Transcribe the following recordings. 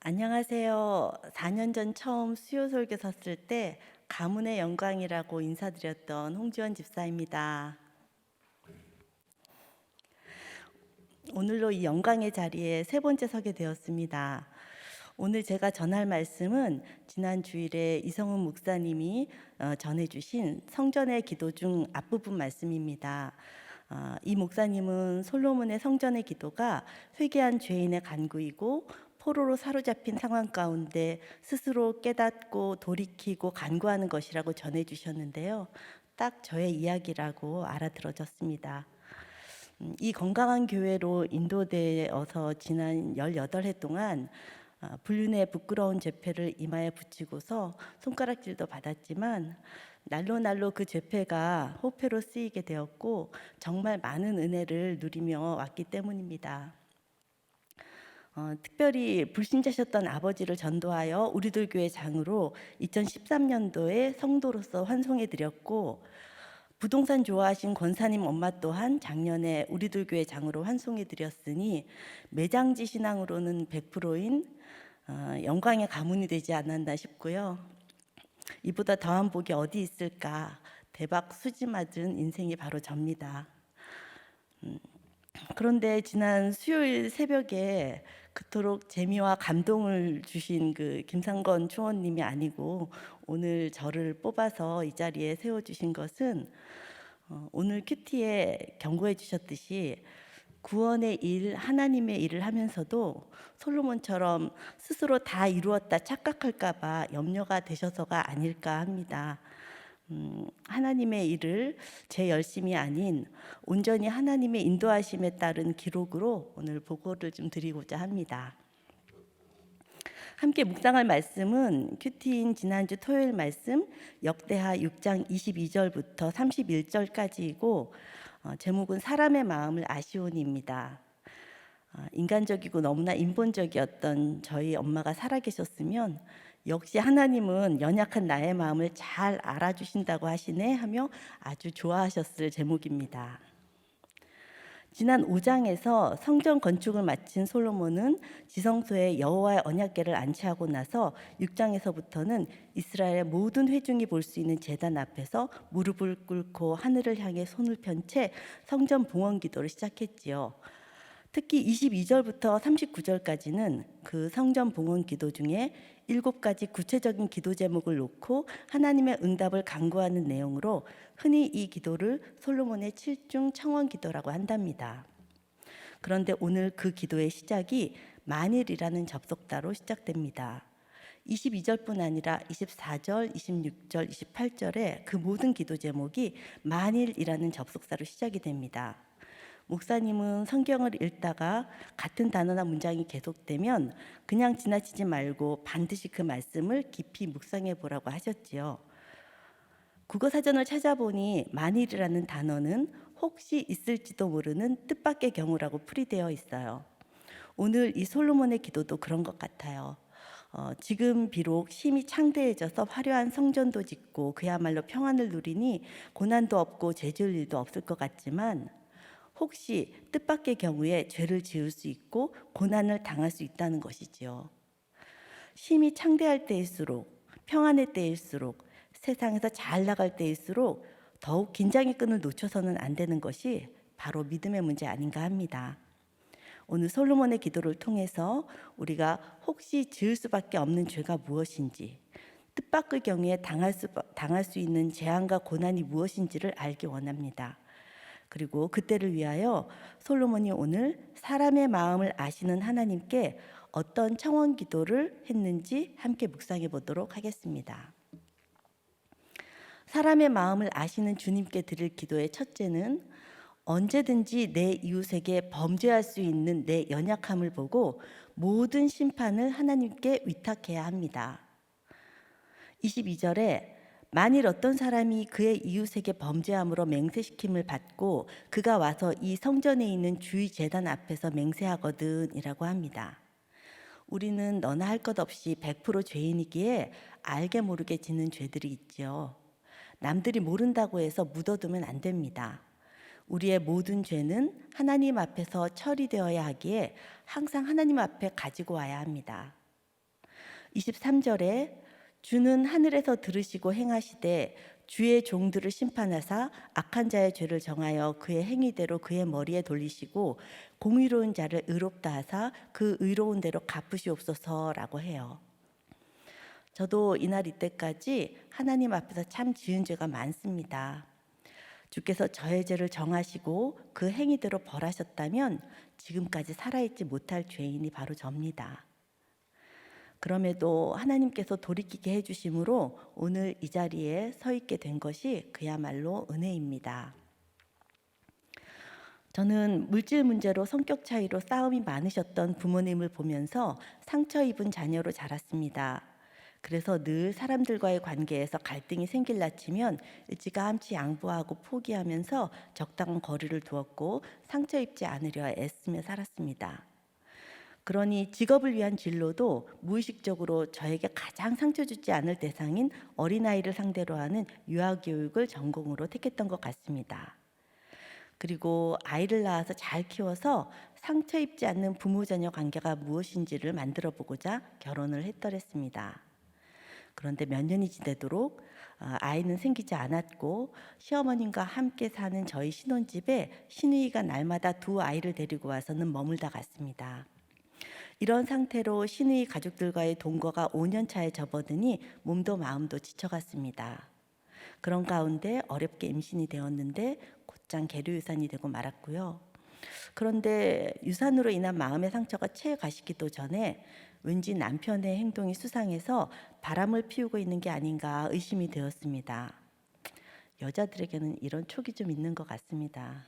안녕하세요. 4년 전 처음 수요 설교 섰을 때 가문의 영광이라고 인사드렸던 홍지원 집사입니다. 오늘로 이 영광의 자리에 세 번째 서게 되었습니다. 오늘 제가 전할 말씀은 지난 주일에 이성훈 목사님이 전해주신 성전의 기도 중 앞부분 말씀입니다. 이 목사님은 솔로몬의 성전의 기도가 회개한 죄인의 간구이고 포로로 사로잡힌 상황 가운데 스스로 깨닫고 돌이키고 간구하는 것이라고 전해주셨는데요. 딱 저의 이야기라고 알아들어졌습니다. 이 건강한 교회로 인도되어서 지난 18해 동안 불륜의 부끄러운 죄패를 이마에 붙이고서 손가락질도 받았지만 날로 그 죄패가 호패로 쓰이게 되었고 정말 많은 은혜를 누리며 왔기 때문입니다. 특별히 불신자셨던 아버지를 전도하여 우리들 교회 장으로 2013년도에 성도로서 환송해 드렸고, 부동산 좋아하신 권사님 엄마 또한 작년에 우리들 교회 장으로 환송해 드렸으니 매장지 신앙으로는 100%인 영광의 가문이 되지 않았나 싶고요. 이보다 더한 복이 어디 있을까. 대박 수지 맞은 인생이 바로 접니다. 그런데 지난 수요일 새벽에 그토록 재미와 감동을 주신 그 김상건 초원님이 아니고 오늘 저를 뽑아서 이 자리에 세워주신 것은 오늘 큐티에 경고해 주셨듯이 구원의 일, 하나님의 일을 하면서도 솔로몬처럼 스스로 다 이루었다 착각할까 봐 염려가 되셔서가 아닐까 합니다. 하나님의 일을 제 열심이 아닌 온전히 하나님의 인도하심에 따른 기록으로 오늘 보고를 좀 드리고자 합니다. 함께 묵상할 말씀은 큐티인 지난주 토요일 말씀 역대하 6장 22절부터 31절까지이고 제목은 사람의 마음을 아시오니입니다. 인간적이고 너무나 인본적이었던 저희 엄마가 살아계셨으면 역시 하나님은 연약한 나의 마음을 잘 알아주신다고 하시네 하며 아주 좋아하셨을 제목입니다. 지난 5장에서 성전 건축을 마친 솔로몬은 지성소에 여호와의 언약궤를 안치하고 나서 6장에서부터는 이스라엘의 모든 회중이 볼 수 있는 제단 앞에서 무릎을 꿇고 하늘을 향해 손을 편 채 성전 봉헌 기도를 시작했지요. 특히 22절부터 39절까지는 그 성전 봉헌 기도 중에 7가지 구체적인 기도 제목을 놓고 하나님의 응답을 간구하는 내용으로 흔히 이 기도를 솔로몬의 7중 청원 기도라고 한답니다. 그런데 오늘 그 기도의 시작이 만일이라는 접속다로 시작됩니다. 22절뿐 아니라 24절, 26절, 28절에 그 모든 기도 제목이 만일이라는 접속사로 시작이 됩니다. 목사님은 성경을 읽다가 같은 단어나 문장이 계속되면 그냥 지나치지 말고 반드시 그 말씀을 깊이 묵상해 보라고 하셨지요. 국어사전을 찾아보니 만일이라는 단어는 혹시 있을지도 모르는 뜻밖의 경우라고 풀이되어 있어요. 오늘 이 솔로몬의 기도도 그런 것 같아요. 지금 비록 심히 창대해져서 화려한 성전도 짓고 그야말로 평안을 누리니 고난도 없고 죄 지을 일도 없을 것 같지만 혹시 뜻밖의 경우에 죄를 지을 수 있고 고난을 당할 수 있다는 것이지요. 심히 창대할 때일수록, 평안의 때일수록, 세상에서 잘 나갈 때일수록 더욱 긴장의 끈을 놓쳐서는 안 되는 것이 바로 믿음의 문제 아닌가 합니다. 오늘 솔로몬의 기도를 통해서 우리가 혹시 지을 수밖에 없는 죄가 무엇인지, 뜻밖의 경우에 당할 수 있는 재앙과 고난이 무엇인지를 알기 원합니다. 그리고 그때를 위하여 솔로몬이 오늘 사람의 마음을 아시는 하나님께 어떤 청원 기도를 했는지 함께 묵상해 보도록 하겠습니다. 사람의 마음을 아시는 주님께 드릴 기도의 첫째는 언제든지 내 이웃에게 범죄할 수 있는 내 연약함을 보고 모든 심판을 하나님께 위탁해야 합니다. 22절에 만일 어떤 사람이 그의 이웃에게 범죄함으로 맹세시킴을 받고 그가 와서 이 성전에 있는 주의 제단 앞에서 맹세하거든 이라고 합니다. 우리는 너나 할 것 없이 100% 죄인이기에 알게 모르게 짓는 죄들이 있죠. 남들이 모른다고 해서 묻어두면 안 됩니다. 우리의 모든 죄는 하나님 앞에서 처리되어야 하기에 항상 하나님 앞에 가지고 와야 합니다. 23절에 주는 하늘에서 들으시고 행하시되 주의 종들을 심판하사 악한 자의 죄를 정하여 그의 행위대로 그의 머리에 돌리시고 공의로운 자를 의롭다 하사 그 의로운 대로 갚으시옵소서라고 해요. 저도 이날 이때까지 하나님 앞에서 참 지은 죄가 많습니다. 주께서 저의 죄를 정하시고 그 행위대로 벌하셨다면 지금까지 살아있지 못할 죄인이 바로 접니다. 그럼에도 하나님께서 돌이키게 해주심으로 오늘 이 자리에 서 있게 된 것이 그야말로 은혜입니다. 저는 물질 문제로 성격 차이로 싸움이 많으셨던 부모님을 보면서 상처 입은 자녀로 자랐습니다. 그래서 늘 사람들과의 관계에서 갈등이 생길라 치면 일찌감치 양보하고 포기하면서 적당한 거리를 두었고 상처 입지 않으려 애쓰며 살았습니다. 그러니 직업을 위한 진로도 무의식적으로 저에게 가장 상처 주지 않을 대상인 어린아이를 상대로 하는 유아교육을 전공으로 택했던 것 같습니다. 그리고 아이를 낳아서 잘 키워서 상처 입지 않는 부모 자녀 관계가 무엇인지를 만들어 보고자 결혼을 했더랬습니다. 그런데 몇 년이 지내도록 아이는 생기지 않았고 시어머님과 함께 사는 저희 신혼집에 시누이가 날마다 두 아이를 데리고 와서는 머물다 갔습니다. 이런 상태로 시누이 가족들과의 동거가 5년 차에 접어드니 몸도 마음도 지쳐갔습니다. 그런 가운데 어렵게 임신이 되었는데 곧장 계류유산이 되고 말았고요. 그런데 유산으로 인한 마음의 상처가 채 가시기도 전에 왠지 남편의 행동이 수상해서 바람을 피우고 있는 게 아닌가 의심이 되었습니다. 여자들에게는 이런 촉이 좀 있는 것 같습니다.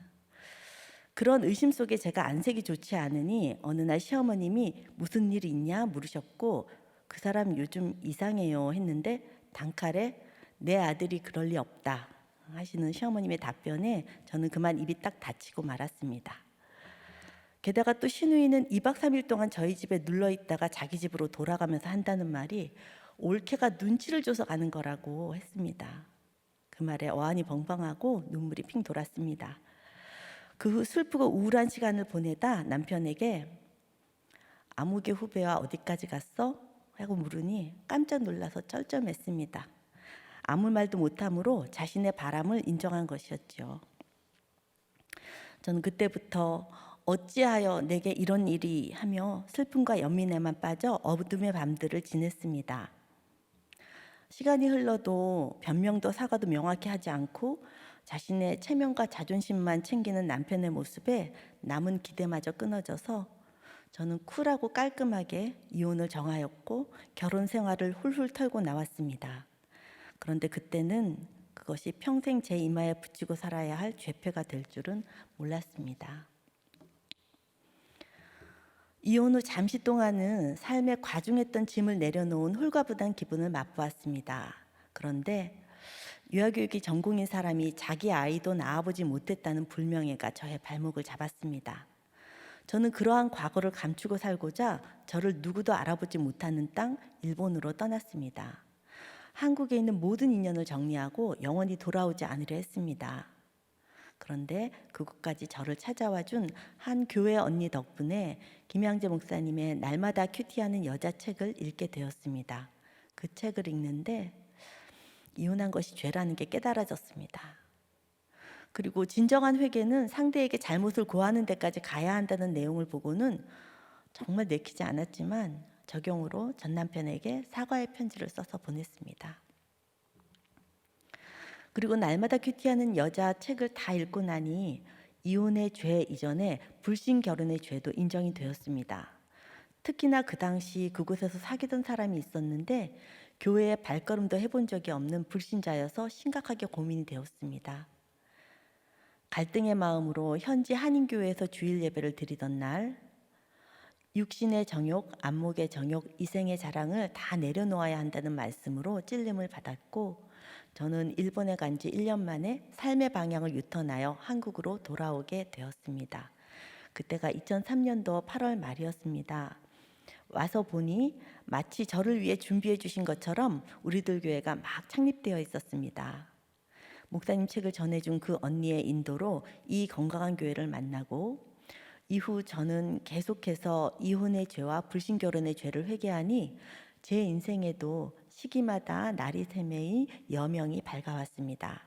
그런 의심 속에 제가 안색이 좋지 않으니 어느 날 시어머님이 무슨 일이 있냐 물으셨고 그 사람 요즘 이상해요 했는데 단칼에 내 아들이 그럴 리 없다 하시는 시어머님의 답변에 저는 그만 입이 딱 닫히고 말았습니다. 게다가 또 시누이는 2박 3일 동안 저희 집에 눌러 있다가 자기 집으로 돌아가면서 한다는 말이 올케가 눈치를 줘서 가는 거라고 했습니다. 그 말에 어안이 벙벙하고 눈물이 핑 돌았습니다. 그 후 슬프고 우울한 시간을 보내다 남편에게 아무개 후배와 어디까지 갔어? 하고 물으니 깜짝 놀라서 쩔쩔맸습니다. 아무 말도 못함으로 자신의 바람을 인정한 것이었죠. 저는 그때부터 어찌하여 내게 이런 일이 하며 슬픔과 연민에만 빠져 어둠의 밤들을 지냈습니다. 시간이 흘러도 변명도 사과도 명확히 하지 않고 자신의 체면과 자존심만 챙기는 남편의 모습에 남은 기대마저 끊어져서 저는 쿨하고 깔끔하게 이혼을 정하였고 결혼 생활을 훌훌 털고 나왔습니다. 그런데 그때는 그것이 평생 제 이마에 붙이고 살아야 할 죄패가 될 줄은 몰랐습니다. 이혼 후 잠시 동안은 삶에 과중했던 짐을 내려놓은 홀가분한 기분을 맛보았습니다. 그런데 유아교육이 전공인 사람이 자기 아이도 낳아보지 못했다는 불명예가 저의 발목을 잡았습니다. 저는 그러한 과거를 감추고 살고자 저를 누구도 알아보지 못하는 땅 일본으로 떠났습니다. 한국에 있는 모든 인연을 정리하고 영원히 돌아오지 않으려 했습니다. 그런데 그곳까지 저를 찾아와 준 한 교회 언니 덕분에 김양재 목사님의 날마다 큐티하는 여자 책을 읽게 되었습니다. 그 책을 읽는데 이혼한 것이 죄라는 게 깨달아졌습니다. 그리고 진정한 회개는 상대에게 잘못을 고하는 데까지 가야 한다는 내용을 보고는 정말 내키지 않았지만 적용으로 전 남편에게 사과의 편지를 써서 보냈습니다. 그리고 날마다 큐티하는 여자 책을 다 읽고 나니 이혼의 죄 이전에 불신 결혼의 죄도 인정이 되었습니다. 특히나 그 당시 그곳에서 사귀던 사람이 있었는데 교회에 발걸음도 해본 적이 없는 불신자여서 심각하게 고민이 되었습니다. 갈등의 마음으로 현지 한인교회에서 주일 예배를 드리던 날 육신의 정욕, 안목의 정욕, 이생의 자랑을 다 내려놓아야 한다는 말씀으로 찔림을 받았고 저는 일본에 간 지 1년 만에 삶의 방향을 유턴하여 한국으로 돌아오게 되었습니다. 그때가 2003년도 8월 말이었습니다. 와서 보니 마치 저를 위해 준비해 주신 것처럼 우리들 교회가 막 창립되어 있었습니다. 목사님 책을 전해준 그 언니의 인도로 이 건강한 교회를 만나고 이후 저는 계속해서 이혼의 죄와 불신결혼의 죄를 회개하니 제 인생에도 시기마다 날이 새매이 여명이 밝아왔습니다.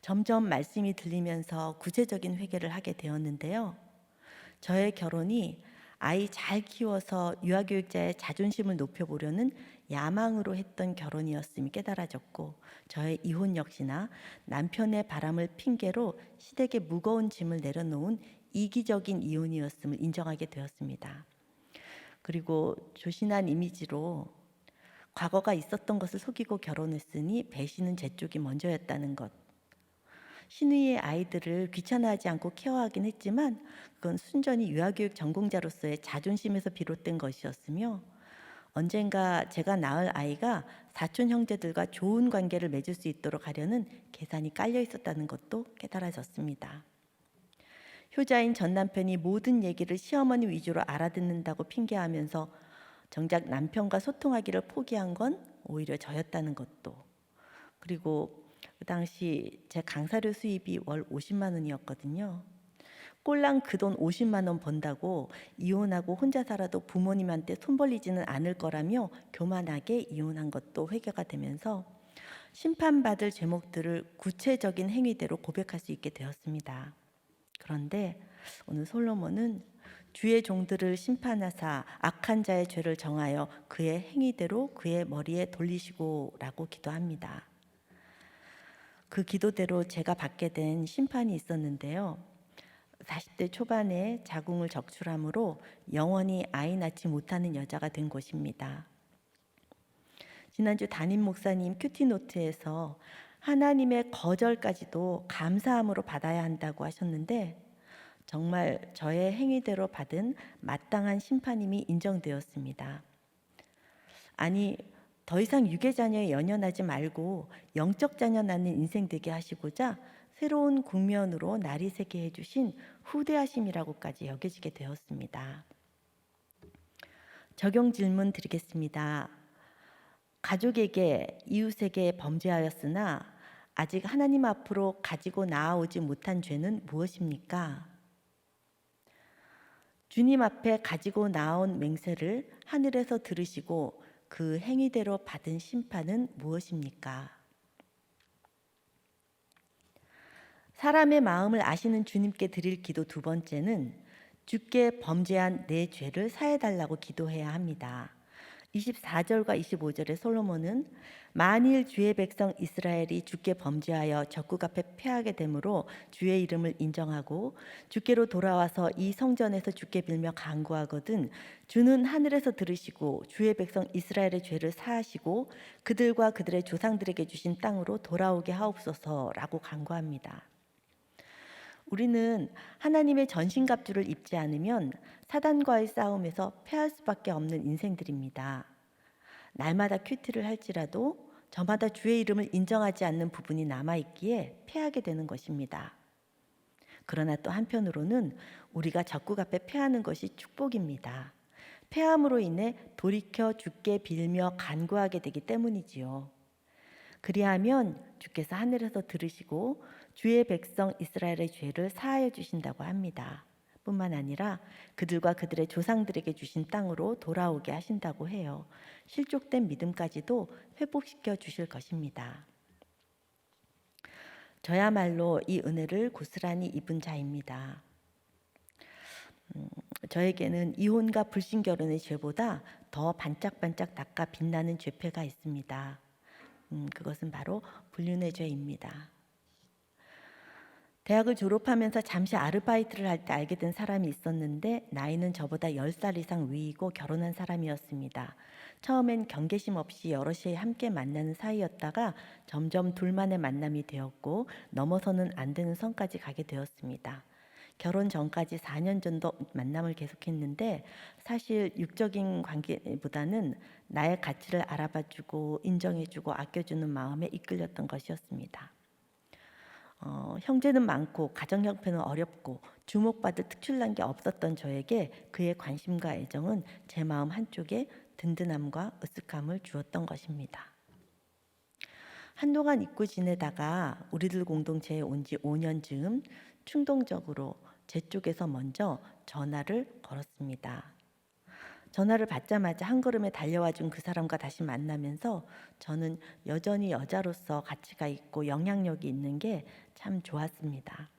점점 말씀이 들리면서 구체적인 회개를 하게 되었는데요. 저의 결혼이 아이 잘 키워서 유아교육자의 자존심을 높여보려는 야망으로 했던 결혼이었음이 깨달아졌고, 저의 이혼 역시나 남편의 바람을 핑계로 시댁에 무거운 짐을 내려놓은 이기적인 이혼이었음을 인정하게 되었습니다. 그리고 조신한 이미지로 과거가 있었던 것을 속이고 결혼했으니 배신은 제 쪽이 먼저였다는 것, 신우이의 아이들을 귀찮아하지 않고 케어하긴 했지만 그건 순전히 유아교육 전공자로서의 자존심에서 비롯된 것이었으며, 언젠가 제가 낳을 아이가 사촌 형제들과 좋은 관계를 맺을 수 있도록 하려는 계산이 깔려 있었다는 것도 깨달아졌습니다. 효자인 전 남편이 모든 얘기를 시어머니 위주로 알아듣는다고 핑계하면서 정작 남편과 소통하기를 포기한 건 오히려 저였다는 것도, 그리고 그 당시 제 강사료 수입이 월 50만 원이었거든요. 꼴랑 그 돈 50만 원 번다고 이혼하고 혼자 살아도 부모님한테 손 벌리지는 않을 거라며 교만하게 이혼한 것도 회개가 되면서 심판받을 제목들을 구체적인 행위대로 고백할 수 있게 되었습니다. 그런데 오늘 솔로몬은 주의 종들을 심판하사 악한 자의 죄를 정하여 그의 행위대로 그의 머리에 돌리시고 라고 기도합니다. 그 기도대로 제가 받게 된 심판이 있었는데요. 40대 초반에 자궁을 적출함으로 영원히 아이 낳지 못하는 여자가 된 것입니다. 지난주 담임 목사님 큐티노트에서 하나님의 거절까지도 감사함으로 받아야 한다고 하셨는데, 정말 저의 행위대로 받은 마땅한 심판임이 인정되었습니다. 아니, 더 이상 유괴자녀에 연연하지 말고 영적 자녀 낳는 인생 되게 하시고자 새로운 국면으로 날이 새게 해주신 후대하심이라고까지 여겨지게 되었습니다. 적용 질문 드리겠습니다. 가족에게, 이웃에게 범죄하였으나 아직 하나님 앞으로 가지고 나아오지 못한 죄는 무엇입니까? 주님 앞에 가지고 나온 맹세를 하늘에서 들으시고 그 행위대로 받은 심판은 무엇입니까? 사람의 마음을 아시는 주님께 드릴 기도 두 번째는 주께 범죄한 내 죄를 사해달라고 기도해야 합니다. 24절과 25절의 솔로몬은 만일 주의 백성 이스라엘이 주께 범죄하여 적국 앞에 패하게 되므로 주의 이름을 인정하고 주께로 돌아와서 이 성전에서 주께 빌며 간구하거든 주는 하늘에서 들으시고 주의 백성 이스라엘의 죄를 사하시고 그들과 그들의 조상들에게 주신 땅으로 돌아오게 하옵소서라고 간구합니다. 우리는 하나님의 전신갑주를 입지 않으면 사단과의 싸움에서 패할 수밖에 없는 인생들입니다. 날마다 큐티를 할지라도 저마다 주의 이름을 인정하지 않는 부분이 남아있기에 패하게 되는 것입니다. 그러나 또 한편으로는 우리가 적국 앞에 패하는 것이 축복입니다. 패함으로 인해 돌이켜 주께 빌며 간구하게 되기 때문이지요. 그리하면 주께서 하늘에서 들으시고 주의 백성 이스라엘의 죄를 사하여 주신다고 합니다. 뿐만 아니라 그들과 그들의 조상들에게 주신 땅으로 돌아오게 하신다고 해요. 실족된 믿음까지도 회복시켜 주실 것입니다. 저야말로 이 은혜를 고스란히 입은 자입니다. 저에게는 이혼과 불신결혼의 죄보다 더 반짝반짝 닦아 빛나는 죄패가 있습니다. 그것은 바로 불륜의 죄입니다. 대학을 졸업하면서 잠시 아르바이트를 할 때 알게 된 사람이 있었는데 나이는 저보다 10살 이상 위이고 결혼한 사람이었습니다. 처음엔 경계심 없이 여럿이 함께 만나는 사이였다가 점점 둘만의 만남이 되었고 넘어서는 안 되는 선까지 가게 되었습니다. 결혼 전까지 4년 정도 만남을 계속했는데 사실 육적인 관계보다는 나의 가치를 알아봐주고 인정해주고 아껴주는 마음에 이끌렸던 것이었습니다. 형제는 많고 가정 형편은 어렵고 주목받을 특출난 게 없었던 저에게 그의 관심과 애정은 제 마음 한쪽에 든든함과 으쓱함을 주었던 것입니다. 한동안 잊고 지내다가 우리들 공동체에 온 지 5년 즈음 충동적으로 제 쪽에서 먼저 전화를 걸었습니다. 전화를 받자마자 한 걸음에 달려와 준 그 사람과 다시 만나면서 저는 여전히 여자로서 가치가 있고 영향력이 있는 게 참 좋았습니다.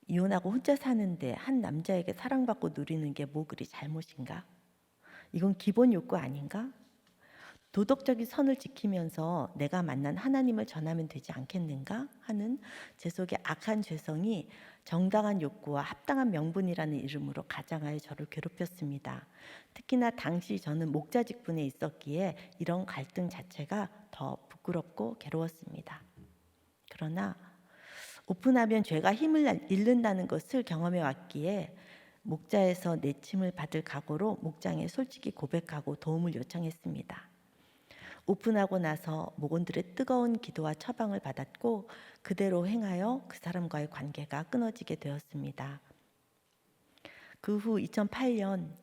이혼하고 혼자 사는데 한 남자에게 사랑받고 누리는 게 뭐 그리 잘못인가? 이건 기본 욕구 아닌가? 도덕적인 선을 지키면서 내가 만난 하나님을 전하면 되지 않겠는가 하는 제 속의 악한 죄성이 정당한 욕구와 합당한 명분이라는 이름으로 가장하여 저를 괴롭혔습니다. 특히나 당시 저는 목자 직분에 있었기에 이런 갈등 자체가 더 부끄럽고 괴로웠습니다. 그러나 오픈하면 죄가 힘을 잃는다는 것을 경험해 왔기에 목자에서 내침을 받을 각오로 목장에 솔직히 고백하고 도움을 요청했습니다. 오픈하고 나서 목원들의 뜨거운 기도와 처방을 받았고 그대로 행하여 그 사람과의 관계가 끊어지게 되었습니다. 그 후 2008년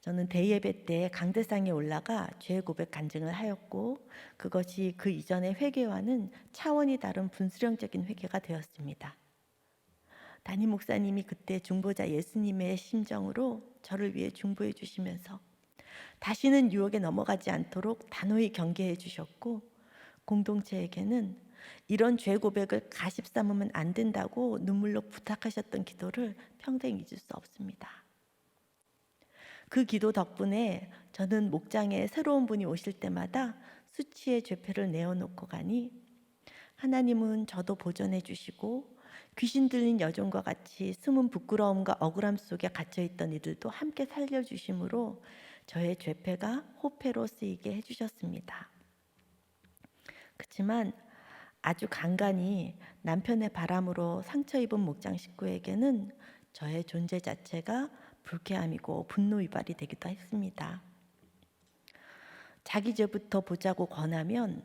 저는 대예배 때 강대상에 올라가 죄 고백 간증을 하였고 그것이 그 이전의 회개와는 차원이 다른 분수령적인 회개가 되었습니다. 담임 목사님이 그때 중보자 예수님의 심정으로 저를 위해 중보해 주시면서 다시는 유혹에 넘어가지 않도록 단호히 경계해 주셨고 공동체에게는 이런 죄 고백을 가십 삼으면 안 된다고 눈물로 부탁하셨던 기도를 평생 잊을 수 없습니다. 그 기도 덕분에 저는 목장에 새로운 분이 오실 때마다 수치의 죄패를 내어놓고 가니 하나님은 저도 보존해 주시고 귀신 들린 여종과 같이 숨은 부끄러움과 억울함 속에 갇혀있던 이들도 함께 살려주심으로 저의 죄패가 호패로 쓰이게 해주셨습니다. 그렇지만 아주 간간히 남편의 바람으로 상처 입은 목장 식구에게는 저의 존재 자체가 불쾌함이고 분노 유발이 되기도 했습니다. 자기 죄부터 보자고 권하면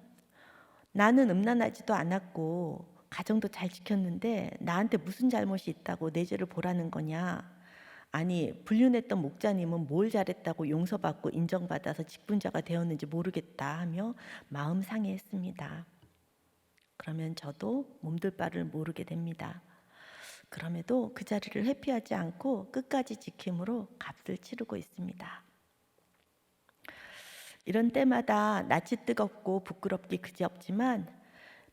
나는 음란하지도 않았고 가정도 잘 지켰는데 나한테 무슨 잘못이 있다고 내 죄를 보라는 거냐. 아니 불륜했던 목자님은 뭘 잘했다고 용서받고 인정받아서 직분자가 되었는지 모르겠다 하며 마음 상해했습니다. 그러면 저도 몸둘 바를 모르게 됩니다. 그럼에도 그 자리를 회피하지 않고 끝까지 지킴으로 값을 치르고 있습니다. 이런 때마다 낯이 뜨겁고 부끄럽기 그지없지만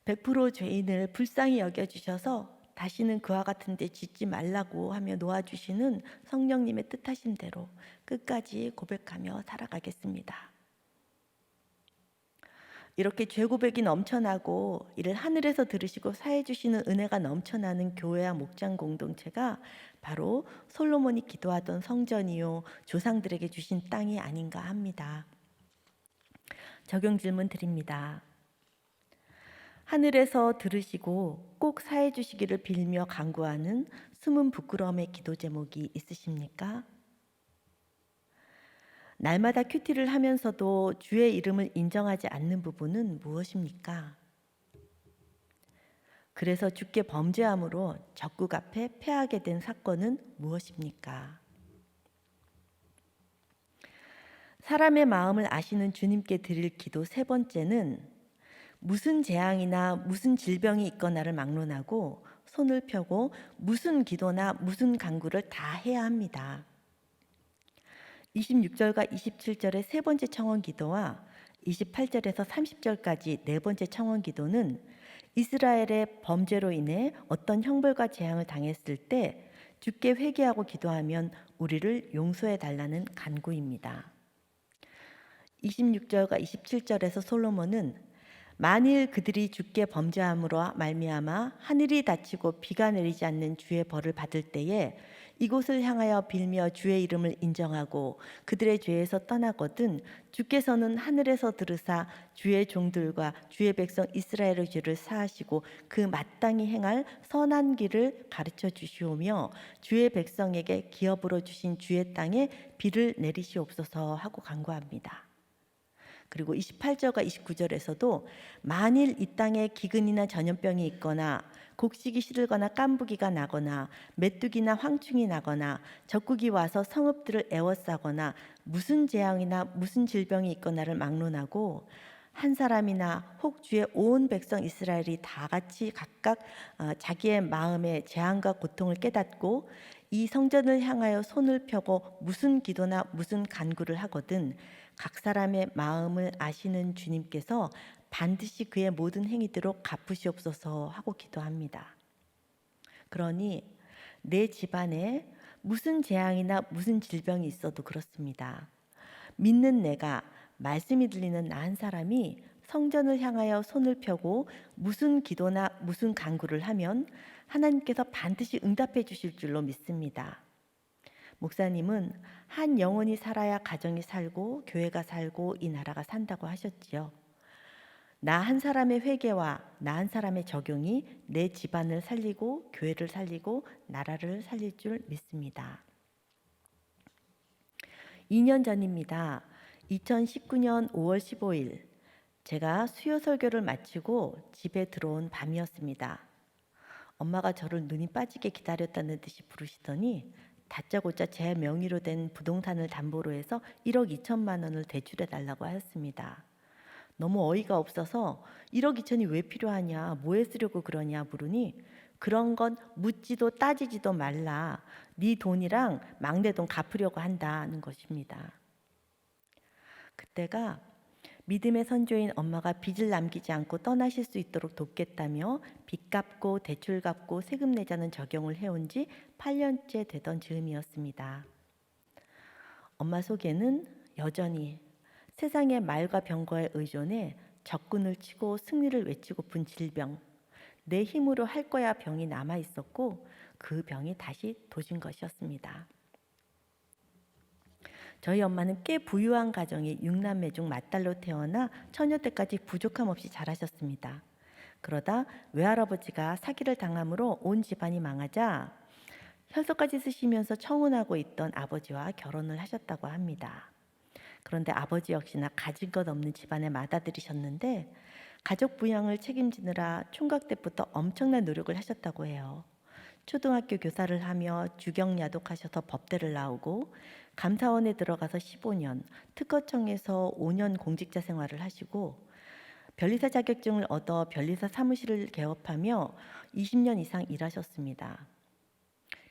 100% 죄인을 불쌍히 여겨주셔서 다시는 그와 같은 데 짓지 말라고 하며 놓아주시는 성령님의 뜻하신 대로 끝까지 고백하며 살아가겠습니다. 이렇게 죄 고백이 넘쳐나고 이를 하늘에서 들으시고 사해 주시는 은혜가 넘쳐나는 교회와 목장 공동체가 바로 솔로몬이 기도하던 성전이요 조상들에게 주신 땅이 아닌가 합니다. 적용 질문 드립니다. 하늘에서 들으시고 꼭 사해 주시기를 빌며 간구하는 숨은 부끄러움의 기도 제목이 있으십니까? 날마다 큐티를 하면서도 주의 이름을 인정하지 않는 부분은 무엇입니까? 그래서 주께 범죄함으로 적국 앞에 패하게 된 사건은 무엇입니까? 사람의 마음을 아시는 주님께 드릴 기도 세 번째는 무슨 재앙이나 무슨 질병이 있거나를 막론하고 손을 펴고 무슨 기도나 무슨 간구를 다 해야 합니다. 26절과 27절의 세 번째 청원 기도와 28절에서 30절까지 네 번째 청원 기도는 이스라엘의 범죄로 인해 어떤 형벌과 재앙을 당했을 때 주께 회개하고 기도하면 우리를 용서해 달라는 간구입니다. 26절과 27절에서 솔로몬은 만일 그들이 주께 범죄함으로 말미암아 하늘이 닫히고 비가 내리지 않는 주의 벌을 받을 때에 이곳을 향하여 빌며 주의 이름을 인정하고 그들의 죄에서 떠나거든 주께서는 하늘에서 들으사 주의 종들과 주의 백성 이스라엘의 죄를 사하시고 그 마땅히 행할 선한 길을 가르쳐 주시오며 주의 백성에게 기업으로 주신 주의 땅에 비를 내리시옵소서 하고 간구합니다. 그리고 28절과 29절에서도 만일 이 땅에 기근이나 전염병이 있거나 곡식이 시들거나 깐부기가 나거나 메뚜기나 황충이 나거나 적국이 와서 성읍들을 에워싸거나 무슨 재앙이나 무슨 질병이 있거나를 막론하고 한 사람이나 혹 주의 온 백성 이스라엘이 다 같이 각각 자기의 마음의 재앙과 고통을 깨닫고 이 성전을 향하여 손을 펴고 무슨 기도나 무슨 간구를 하거든 각 사람의 마음을 아시는 주님께서 반드시 그의 모든 행위대로 갚으시옵소서 하고 기도합니다. 그러니 내 집안에 무슨 재앙이나 무슨 질병이 있어도 그렇습니다. 믿는 내가, 말씀이 들리는 나 한 사람이 성전을 향하여 손을 펴고 무슨 기도나 무슨 간구를 하면 하나님께서 반드시 응답해 주실 줄로 믿습니다. 목사님은 한 영혼이 살아야 가정이 살고 교회가 살고 이 나라가 산다고 하셨지요. 나 한 사람의 회개와 나 한 사람의 적용이 내 집안을 살리고 교회를 살리고 나라를 살릴 줄 믿습니다. 2년 전입니다. 2019년 5월 15일 제가 수요 설교를 마치고 집에 들어온 밤이었습니다. 엄마가 저를 눈이 빠지게 기다렸다는 듯이 부르시더니 다짜고짜 제 명의로 된 부동산을 담보로 해서 1억 2천만 원을 대출해 달라고 하였습니다. 너무 어이가 없어서 1억 2천이 왜 필요하냐, 뭐에 쓰려고 그러냐 물으니 그런 건 묻지도 따지지도 말라. 네 돈이랑 막내 돈 갚으려고 한다는 것입니다. 그때가 믿음의 선조인 엄마가 빚을 남기지 않고 떠나실 수 있도록 돕겠다며 빚 갚고 대출 갚고 세금 내자는 적용을 해온 지 8년째 되던 즈음이었습니다. 엄마 속에는 여전히 세상의 말과 병거에 의존해 적군을 치고 승리를 외치고픈 질병, 내 힘으로 할 거야 병이 남아 있었고 그 병이 다시 도진 것이었습니다. 저희 엄마는 꽤 부유한 가정에 6남매 중 맏딸로 태어나 처녀 때까지 부족함 없이 자라셨습니다. 그러다 외할아버지가 사기를 당함으로 온 집안이 망하자 현서까지 쓰시면서 청혼하고 있던 아버지와 결혼을 하셨다고 합니다. 그런데 아버지 역시나 가진 것 없는 집안에 맏아들이셨는데 가족 부양을 책임지느라 총각 때부터 엄청난 노력을 하셨다고 해요. 초등학교 교사를 하며 주경야독하셔서 법대를 나오고 감사원에 들어가서 15년, 특허청에서 5년 공직자 생활을 하시고 변리사 자격증을 얻어 변리사 사무실을 개업하며 20년 이상 일하셨습니다.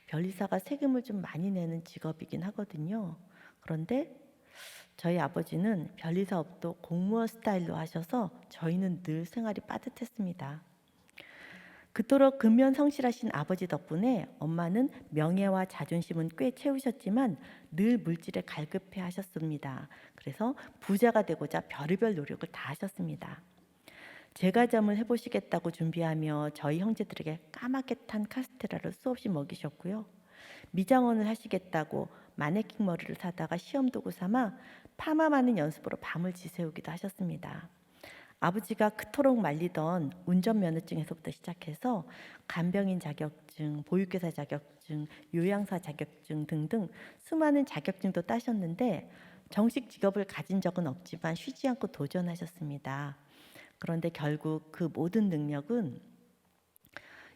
변리사가 세금을 좀 많이 내는 직업이긴 하거든요. 그런데 저희 아버지는 변리사업도 공무원 스타일로 하셔서 저희는 늘 생활이 빠듯했습니다. 그토록 근면 성실하신 아버지 덕분에 엄마는 명예와 자존심은 꽤 채우셨지만 늘 물질에 갈급해 하셨습니다. 그래서 부자가 되고자 별의별 노력을 다 하셨습니다. 제과점을 해보시겠다고 준비하며 저희 형제들에게 까맣게 탄 카스테라를 수없이 먹이셨고요. 미장원을 하시겠다고 마네킹 머리를 사다가 시험 도구 삼아 파마하는 연습으로 밤을 지새우기도 하셨습니다. 아버지가 그토록 말리던 운전면허증에서부터 시작해서 간병인 자격증, 보육교사 자격증, 요양사 자격증 등등 수많은 자격증도 따셨는데 정식 직업을 가진 적은 없지만 쉬지 않고 도전하셨습니다. 그런데 결국 그 모든 능력은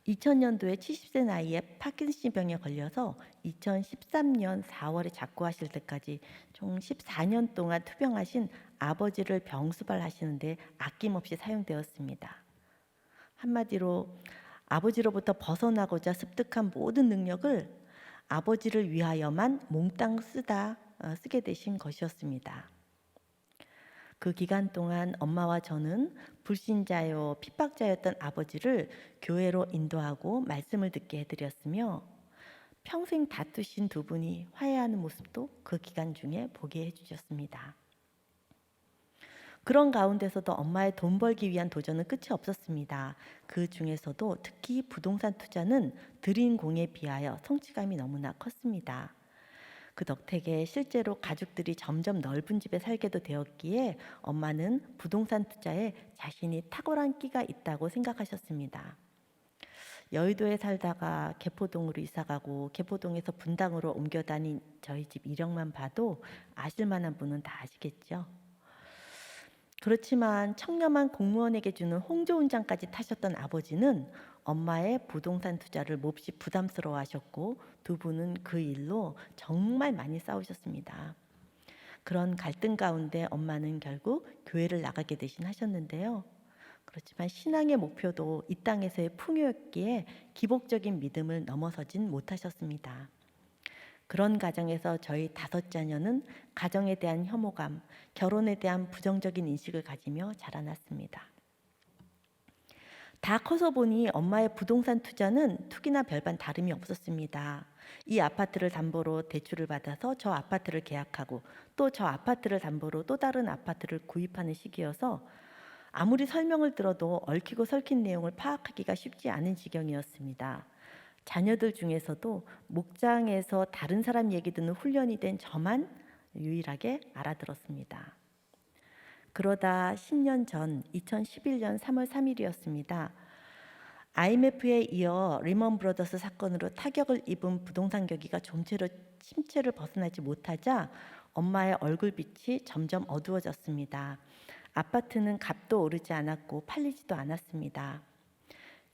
2000년도에 70세 나이에 파킨슨병에 걸려서 2013년 4월에 작고하실 때까지 총 14년 동안 투병하신 아버지를 병수발하시는데 아낌없이 사용되었습니다. 한마디로 아버지로부터 벗어나고자 습득한 모든 능력을 아버지를 위하여만 몽땅 쓰게 되신 것이었습니다. 그 기간 동안 엄마와 저는 불신자요 핍박자였던 아버지를 교회로 인도하고 말씀을 듣게 해드렸으며 평생 다투신 두 분이 화해하는 모습도 그 기간 중에 보게 해주셨습니다. 그런 가운데서도 엄마의 돈 벌기 위한 도전은 끝이 없었습니다. 그 중에서도 특히 부동산 투자는 들인 공에 비하여 성취감이 너무나 컸습니다. 그 덕택에 실제로 가족들이 점점 넓은 집에 살게도 되었기에 엄마는 부동산 투자에 자신이 탁월한 끼가 있다고 생각하셨습니다. 여의도에 살다가 개포동으로 이사가고 개포동에서 분당으로 옮겨 다닌 저희 집 이력만 봐도 아실 만한 분은 다 아시겠죠. 그렇지만 청렴한 공무원에게 주는 홍조운장까지 타셨던 아버지는 엄마의 부동산 투자를 몹시 부담스러워하셨고 두 분은 그 일로 정말 많이 싸우셨습니다. 그런 갈등 가운데 엄마는 결국 교회를 나가게 되신 하셨는데요. 그렇지만 신앙의 목표도 이 땅에서의 풍요였기에 기복적인 믿음을 넘어서진 못하셨습니다. 그런 가정에서 저희 5자녀는 가정에 대한 혐오감, 결혼에 대한 부정적인 인식을 가지며 자라났습니다. 다 커서 보니 엄마의 부동산 투자는 투기나 별반 다름이 없었습니다. 이 아파트를 담보로 대출을 받아서 저 아파트를 계약하고 또 저 아파트를 담보로 또 다른 아파트를 구입하는 시기여서 아무리 설명을 들어도 얽히고 설킨 내용을 파악하기가 쉽지 않은 지경이었습니다. 자녀들 중에서도 목장에서 다른 사람 얘기 듣는 훈련이 된 저만 유일하게 알아들었습니다. 그러다 10년 전 2011년 3월 3일이었습니다. IMF에 이어 리먼 브러더스 사건으로 타격을 입은 부동산 경기가 좀처럼 침체를 벗어나지 못하자 엄마의 얼굴빛이 점점 어두워졌습니다. 아파트는 값도 오르지 않았고 팔리지도 않았습니다.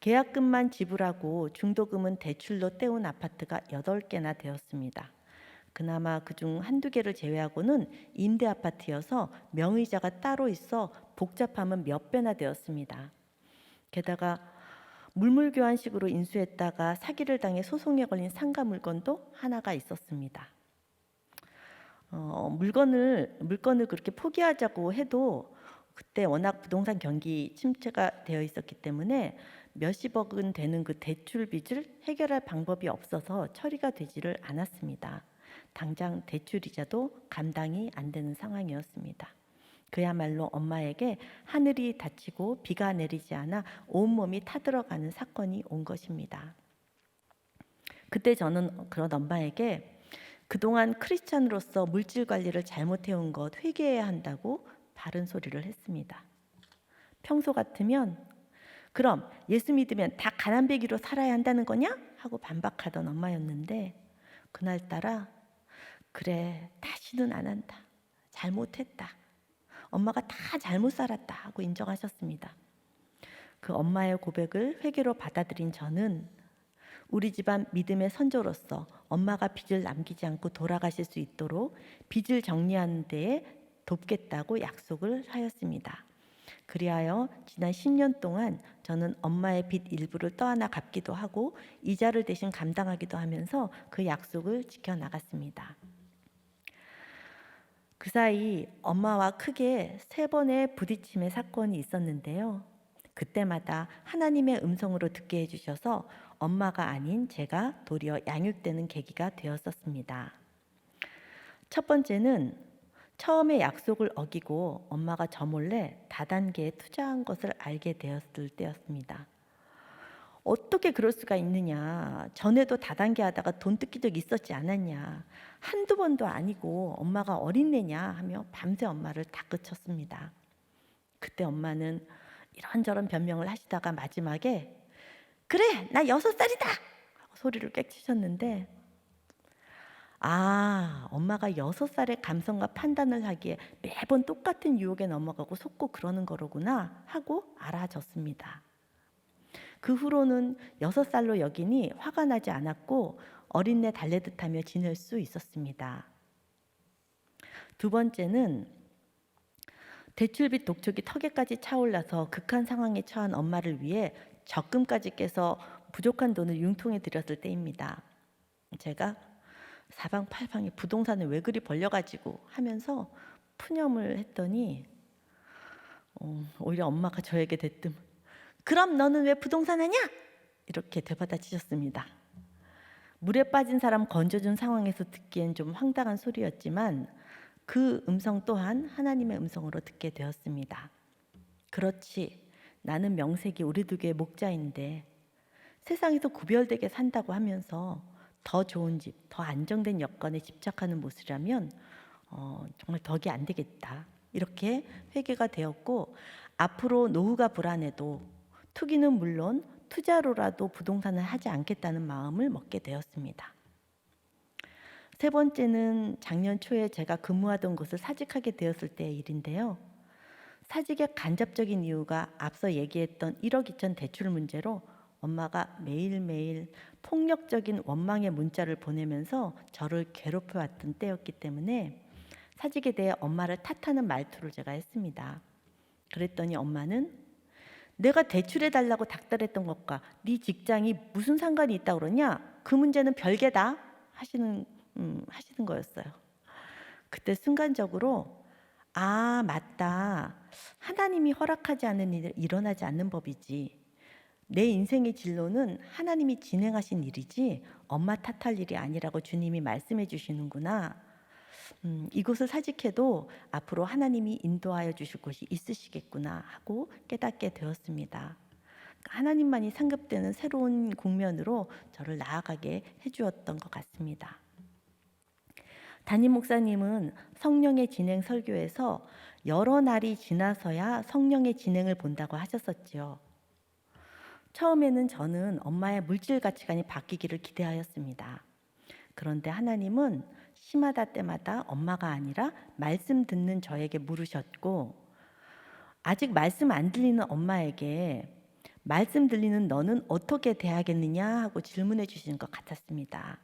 계약금만 지불하고 중도금은 대출로 때운 아파트가 8개나 되었습니다. 그나마 그중 한두 개를 제외하고는 임대 아파트여서 명의자가 따로 있어 복잡함은 몇 배나 되었습니다. 게다가 물물교환식으로 인수했다가 사기를 당해 소송에 걸린 상가 물건도 하나가 있었습니다. 물건을 그렇게 포기하자고 해도 그때 워낙 부동산 경기 침체가 되어 있었기 때문에 몇십억은 되는 그 대출 빚을 해결할 방법이 없어서 처리가 되지를 않았습니다. 당장 대출이자도 감당이 안 되는 상황이었습니다. 그야말로 엄마에게 하늘이 닫히고 비가 내리지 않아 온몸이 타들어가는 사건이 온 것입니다. 그때 저는 그런 엄마에게 그동안 크리스찬으로서 물질 관리를 잘못해온 것 회개해야 한다고 바른 소리를 했습니다. 평소 같으면 그럼 예수 믿으면 다 가난뱅이로 살아야 한다는 거냐? 하고 반박하던 엄마였는데 그날따라 그래 다시는 안 한다. 잘못했다. 엄마가 다 잘못 살았다 하고 인정하셨습니다. 그 엄마의 고백을 회개로 받아들인 저는 우리 집안 믿음의 선조로서 엄마가 빚을 남기지 않고 돌아가실 수 있도록 빚을 정리하는 데에 돕겠다고 약속을 하였습니다. 그리하여 지난 10년 동안 저는 엄마의 빚 일부를 떠안아 갚기도 하고 이자를 대신 감당하기도 하면서 그 약속을 지켜나갔습니다. 그 사이 엄마와 크게 3번의 부딪힘의 사건이 있었는데요. 그때마다 하나님의 음성으로 듣게 해주셔서 엄마가 아닌 제가 도리어 양육되는 계기가 되었었습니다. 첫 번째는 처음에 약속을 어기고 엄마가 저 몰래 다단계에 투자한 것을 알게 되었을 때였습니다. 어떻게 그럴 수가 있느냐. 전에도 다단계 하다가 돈 뜯긴 적 있었지 않았냐. 한두 번도 아니고 엄마가 어린애냐 하며 밤새 엄마를 다그쳤습니다. 그때 엄마는 이런저런 변명을 하시다가 마지막에 그래 나 6살이다 하고 소리를 꽥치셨는데 엄마가 6살의 감성과 판단을 하기에 매번 똑같은 유혹에 넘어가고 속고 그러는 거로구나 하고 알아졌습니다. 그 후로는 6살로 여기니 화가 나지 않았고 어린애 달래듯 하며 지낼 수 있었습니다. 두 번째는 대출빚 독촉이 턱에까지 차올라서 극한 상황에 처한 엄마를 위해 적금까지 깨서 부족한 돈을 융통에 들였을 때입니다. 제가 사방팔방에 부동산을 왜 그리 벌려가지고 하면서 푸념을 했더니 오히려 엄마가 저에게 대뜸 그럼 너는 왜 부동산 하냐? 이렇게 되받아치셨습니다. 물에 빠진 사람 건져준 상황에서 듣기엔 좀 황당한 소리였지만 그 음성 또한 하나님의 음성으로 듣게 되었습니다. 그렇지, 나는 명색이 우리 두 개의 목자인데 세상에서 구별되게 산다고 하면서 더 좋은 집, 더 안정된 여건에 집착하는 모습이라면 정말 덕이 안 되겠다. 이렇게 회개가 되었고 앞으로 노후가 불안해도 투기는 물론 투자로라도 부동산을 하지 않겠다는 마음을 먹게 되었습니다. 세 번째는 작년 초에 제가 근무하던 곳을 사직하게 되었을 때의 일인데요. 사직의 간접적인 이유가 앞서 얘기했던 1억 2천 대출 문제로 엄마가 매일매일 폭력적인 원망의 문자를 보내면서 저를 괴롭혀왔던 때였기 때문에 사직에 대해 엄마를 탓하는 말투를 제가 했습니다. 그랬더니 엄마는 내가 대출해달라고 닥달했던 것과 네 직장이 무슨 상관이 있다고 그러냐? 그 문제는 별개다 하시는 하시는 거였어요. 그때 순간적으로 '아 맞다. 하나님이 허락하지 않은 일은 일어나지 않는 법이지. 내 인생의 진로는 하나님이 진행하신 일이지 엄마 탓할 일이 아니라고 주님이 말씀해 주시는구나. 이곳을 사직해도 앞으로 하나님이 인도하여 주실 곳이 있으시겠구나.' 하고 깨닫게 되었습니다. 하나님만이 상급되는 새로운 국면으로 저를 나아가게 해 주었던 것 같습니다. 담임 목사님은 성령의 진행 설교에서 여러 날이 지나서야 성령의 진행을 본다고 하셨었지요. 처음에는 저는 엄마의 물질 가치관이 바뀌기를 기대하였습니다. 그런데 하나님은 시마다 때마다 엄마가 아니라 말씀 듣는 저에게 물으셨고, 아직 말씀 안 들리는 엄마에게 말씀 들리는 너는 어떻게 대하겠느냐 하고 질문해 주시는 것 같았습니다.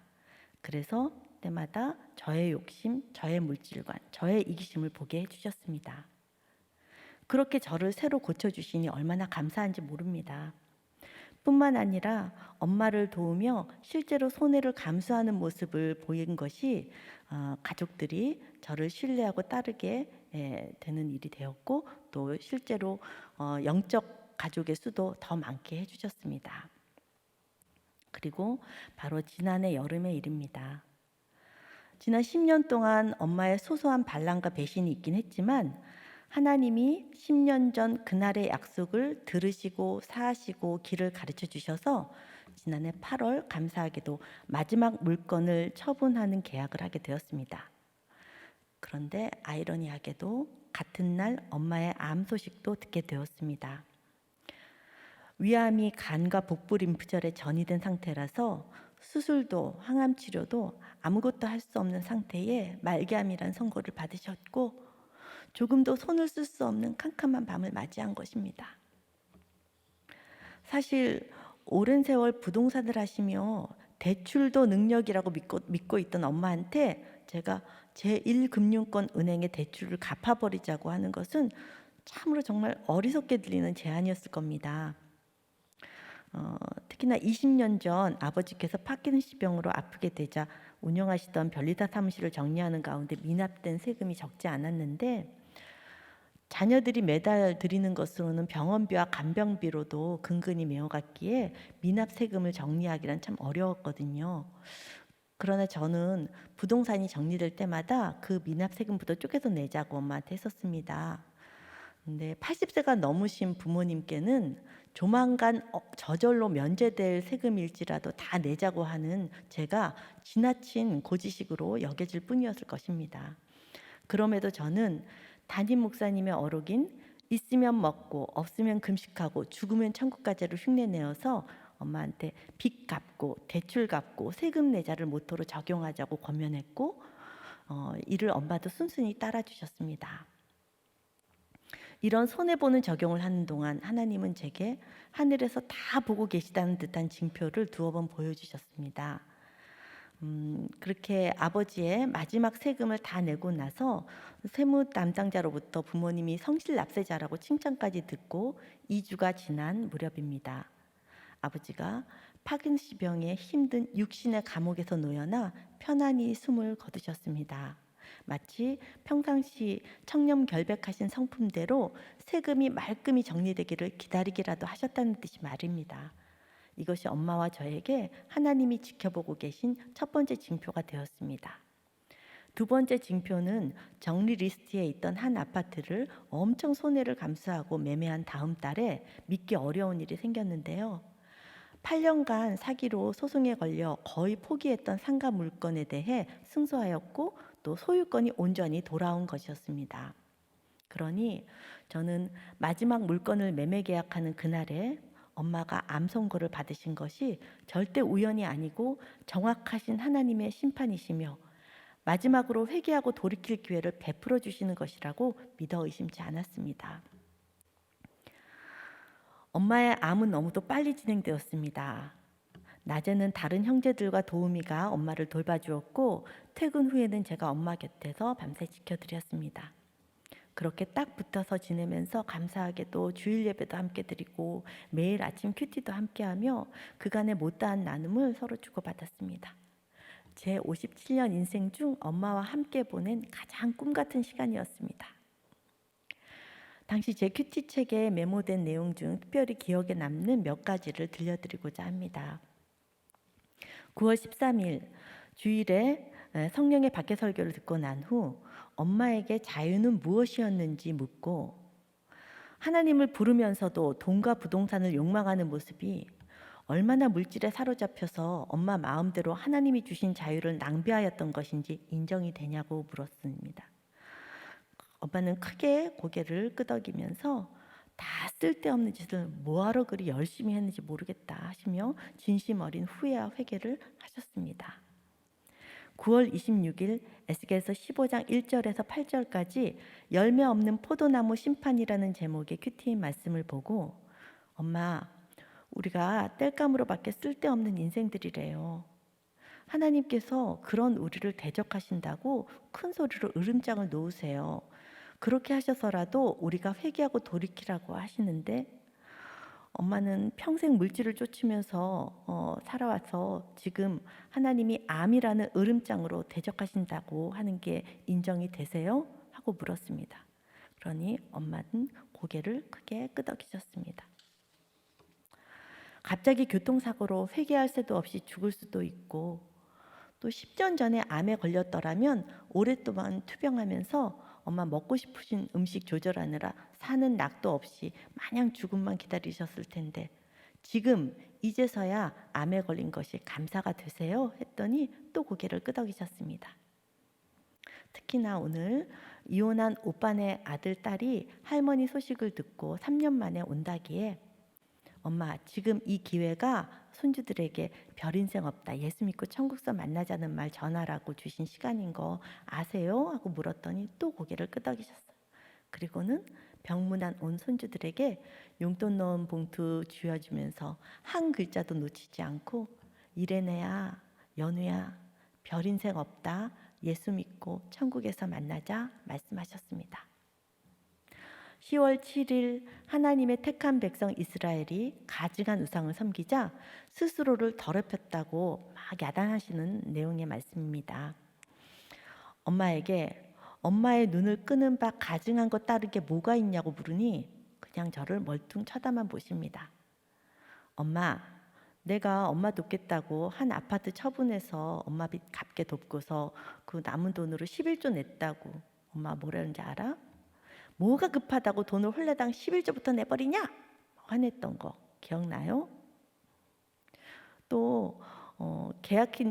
그래서 때마다 저의 욕심, 저의 물질관, 저의 이기심을 보게 해주셨습니다. 그렇게 저를 새로 고쳐주시니 얼마나 감사한지 모릅니다. 뿐만 아니라 엄마를 도우며 실제로 손해를 감수하는 모습을 보인 것이 가족들이 저를 신뢰하고 따르게 되는 일이 되었고, 또 실제로 영적 가족의 수도 더 많게 해주셨습니다. 그리고 바로 지난해 여름의 일입니다. 지난 10년 동안 엄마의 소소한 반란과 배신이 있긴 했지만 하나님이 10년 전 그날의 약속을 들으시고 사하시고 길을 가르쳐 주셔서 지난해 8월 감사하게도 마지막 물건을 처분하는 계약을 하게 되었습니다. 그런데 아이러니하게도 같은 날 엄마의 암 소식도 듣게 되었습니다. 위암이 간과 복부 림프절에 전이된 상태라서 수술도 항암 치료도 아무것도 할 수 없는 상태에 말기암이란 선고를 받으셨고, 조금도 손을 쓸 수 없는 캄캄한 밤을 맞이한 것입니다. 사실 오랜 세월 부동산을 하시며 대출도 능력이라고 믿고 있던 엄마한테 제가 제1금융권 은행의 대출을 갚아버리자고 하는 것은 참으로 정말 어리석게 들리는 제안이었을 겁니다. 특히나 20년 전 아버지께서 파킨슨병으로 아프게 되자 운영하시던 변리사 사무실을 정리하는 가운데 미납된 세금이 적지 않았는데, 자녀들이 매달 드리는 것으로는 병원비와 간병비로도 근근히 메어갔기에 미납 세금을 정리하기란 참 어려웠거든요. 그러나 저는 부동산이 정리될 때마다 그 미납 세금부터 쪼개서 내자고 엄마한테 했었습니다. 근데 80세가 넘으신 부모님께는 조만간 저절로 면제될 세금일지라도 다 내자고 하는 제가 지나친 고지식으로 여겨질 뿐이었을 것입니다. 그럼에도 저는 담임 목사님의 어록인 있으면 먹고 없으면 금식하고 죽으면 천국 가자를 흉내내어서 엄마한테 빚 갚고 대출 갚고 세금 내자를 모토로 적용하자고 권면했고, 이를 엄마도 순순히 따라주셨습니다. 이런 손해보는 적용을 하는 동안 하나님은 제게 하늘에서 다 보고 계시다는 듯한 징표를 두어 번 보여주셨습니다. 그렇게 아버지의 마지막 세금을 다 내고 나서 세무 담당자로부터 부모님이 성실 납세자라고 칭찬까지 듣고 2주가 지난 무렵입니다. 아버지가 파킨슨병에 힘든 육신의 감옥에서 놓여나 편안히 숨을 거두셨습니다. 마치 평상시 청렴 결백하신 성품대로 세금이 말끔히 정리되기를 기다리기라도 하셨다는 뜻이 말입니다. 이것이 엄마와 저에게 하나님이 지켜보고 계신 첫 번째 징표가 되었습니다. 두 번째 징표는 정리 리스트에 있던 한 아파트를 엄청 손해를 감수하고 매매한 다음 달에 믿기 어려운 일이 생겼는데요. 8년간 사기로 소송에 걸려 거의 포기했던 상가 물건에 대해 승소하였고, 또 소유권이 온전히 돌아온 것이었습니다. 그러니 저는 마지막 물건을 매매 계약하는 그날에 엄마가 암 선고를 받으신 것이 절대 우연이 아니고 정확하신 하나님의 심판이시며 마지막으로 회개하고 돌이킬 기회를 베풀어 주시는 것이라고 믿어 의심치 않았습니다. 엄마의 암은 너무도 빨리 진행되었습니다. 낮에는 다른 형제들과 도우미가 엄마를 돌봐주었고, 퇴근 후에는 제가 엄마 곁에서 밤새 지켜드렸습니다. 그렇게 딱 붙어서 지내면서 감사하게도 주일 예배도 함께 드리고 매일 아침 큐티도 함께하며 그간의 못다한 나눔을 서로 주고받았습니다. 제 57년 인생 중 엄마와 함께 보낸 가장 꿈 같은 시간이었습니다. 당시 제 큐티 책에 메모된 내용 중 특별히 기억에 남는 몇 가지를 들려드리고자 합니다. 9월 13일 주일에 성령의 박해 설교를 듣고 난 후 엄마에게 자유는 무엇이었는지 묻고, 하나님을 부르면서도 돈과 부동산을 욕망하는 모습이 얼마나 물질에 사로잡혀서 엄마 마음대로 하나님이 주신 자유를 낭비하였던 것인지 인정이 되냐고 물었습니다. 엄마는 크게 고개를 끄덕이면서 다 쓸데없는 짓을 뭐하러 그리 열심히 했는지 모르겠다 하시며 진심 어린 후회와 회개를 하셨습니다. 9월 26일 에스겔서 15장 1절에서 8절까지 열매 없는 포도나무 심판이라는 제목의 큐티인 말씀을 보고, 엄마, 우리가 땔감으로밖에 쓸데없는 인생들이래요. 하나님께서 그런 우리를 대적하신다고 큰 소리로 으름장을 놓으세요. 그렇게 하셔서라도 우리가 회개하고 돌이키라고 하시는데, 엄마는 평생 물질을 쫓으면서 살아와서 지금 하나님이 암이라는 으름장으로 대적하신다고 하는 게 인정이 되세요? 하고 물었습니다. 그러니 엄마는 고개를 크게 끄덕이셨습니다. 갑자기 교통사고로 회개할 새도 없이 죽을 수도 있고, 또 10년 전에 암에 걸렸더라면 오랫동안 투병하면서 엄마 먹고 싶으신 음식 조절하느라 사는 낙도 없이 마냥 죽음만 기다리셨을 텐데 지금 이제서야 암에 걸린 것이 감사가 되세요? 했더니 또 고개를 끄덕이셨습니다. 특히나 오늘 이혼한 오빠네 아들, 딸이 할머니 소식을 듣고 3년 만에 온다기에, 엄마, 지금 이 기회가 손주들에게 별 인생 없다, 예수 믿고 천국서 만나자는 말 전하라고 주신 시간인 거 아세요? 하고 물었더니 또 고개를 끄덕이셨어요. 그리고는 병문안 온 손주들에게 용돈 넣은 봉투 쥐어주면서 한 글자도 놓치지 않고, 이래네야, 연우야, 별 인생 없다, 예수 믿고 천국에서 만나자 말씀하셨습니다. 10월 7일 하나님의 택한 백성 이스라엘이 가증한 우상을 섬기자 스스로를 더럽혔다고 막 야단하시는 내용의 말씀입니다. 엄마에게 엄마의 눈을 끄는 바 가증한 것 따른 게 뭐가 있냐고 물으니 그냥 저를 멀뚱 쳐다만 보십니다. 엄마, 내가 엄마 돕겠다고 한 아파트 처분해서 엄마 빚 갚게 돕고서 그 남은 돈으로 11조 냈다고. 엄마 뭐라는지 알아? 뭐가 급하다고 돈을 홀레당 11조부터 내버리냐? 화냈던 거 기억나요? 또 계약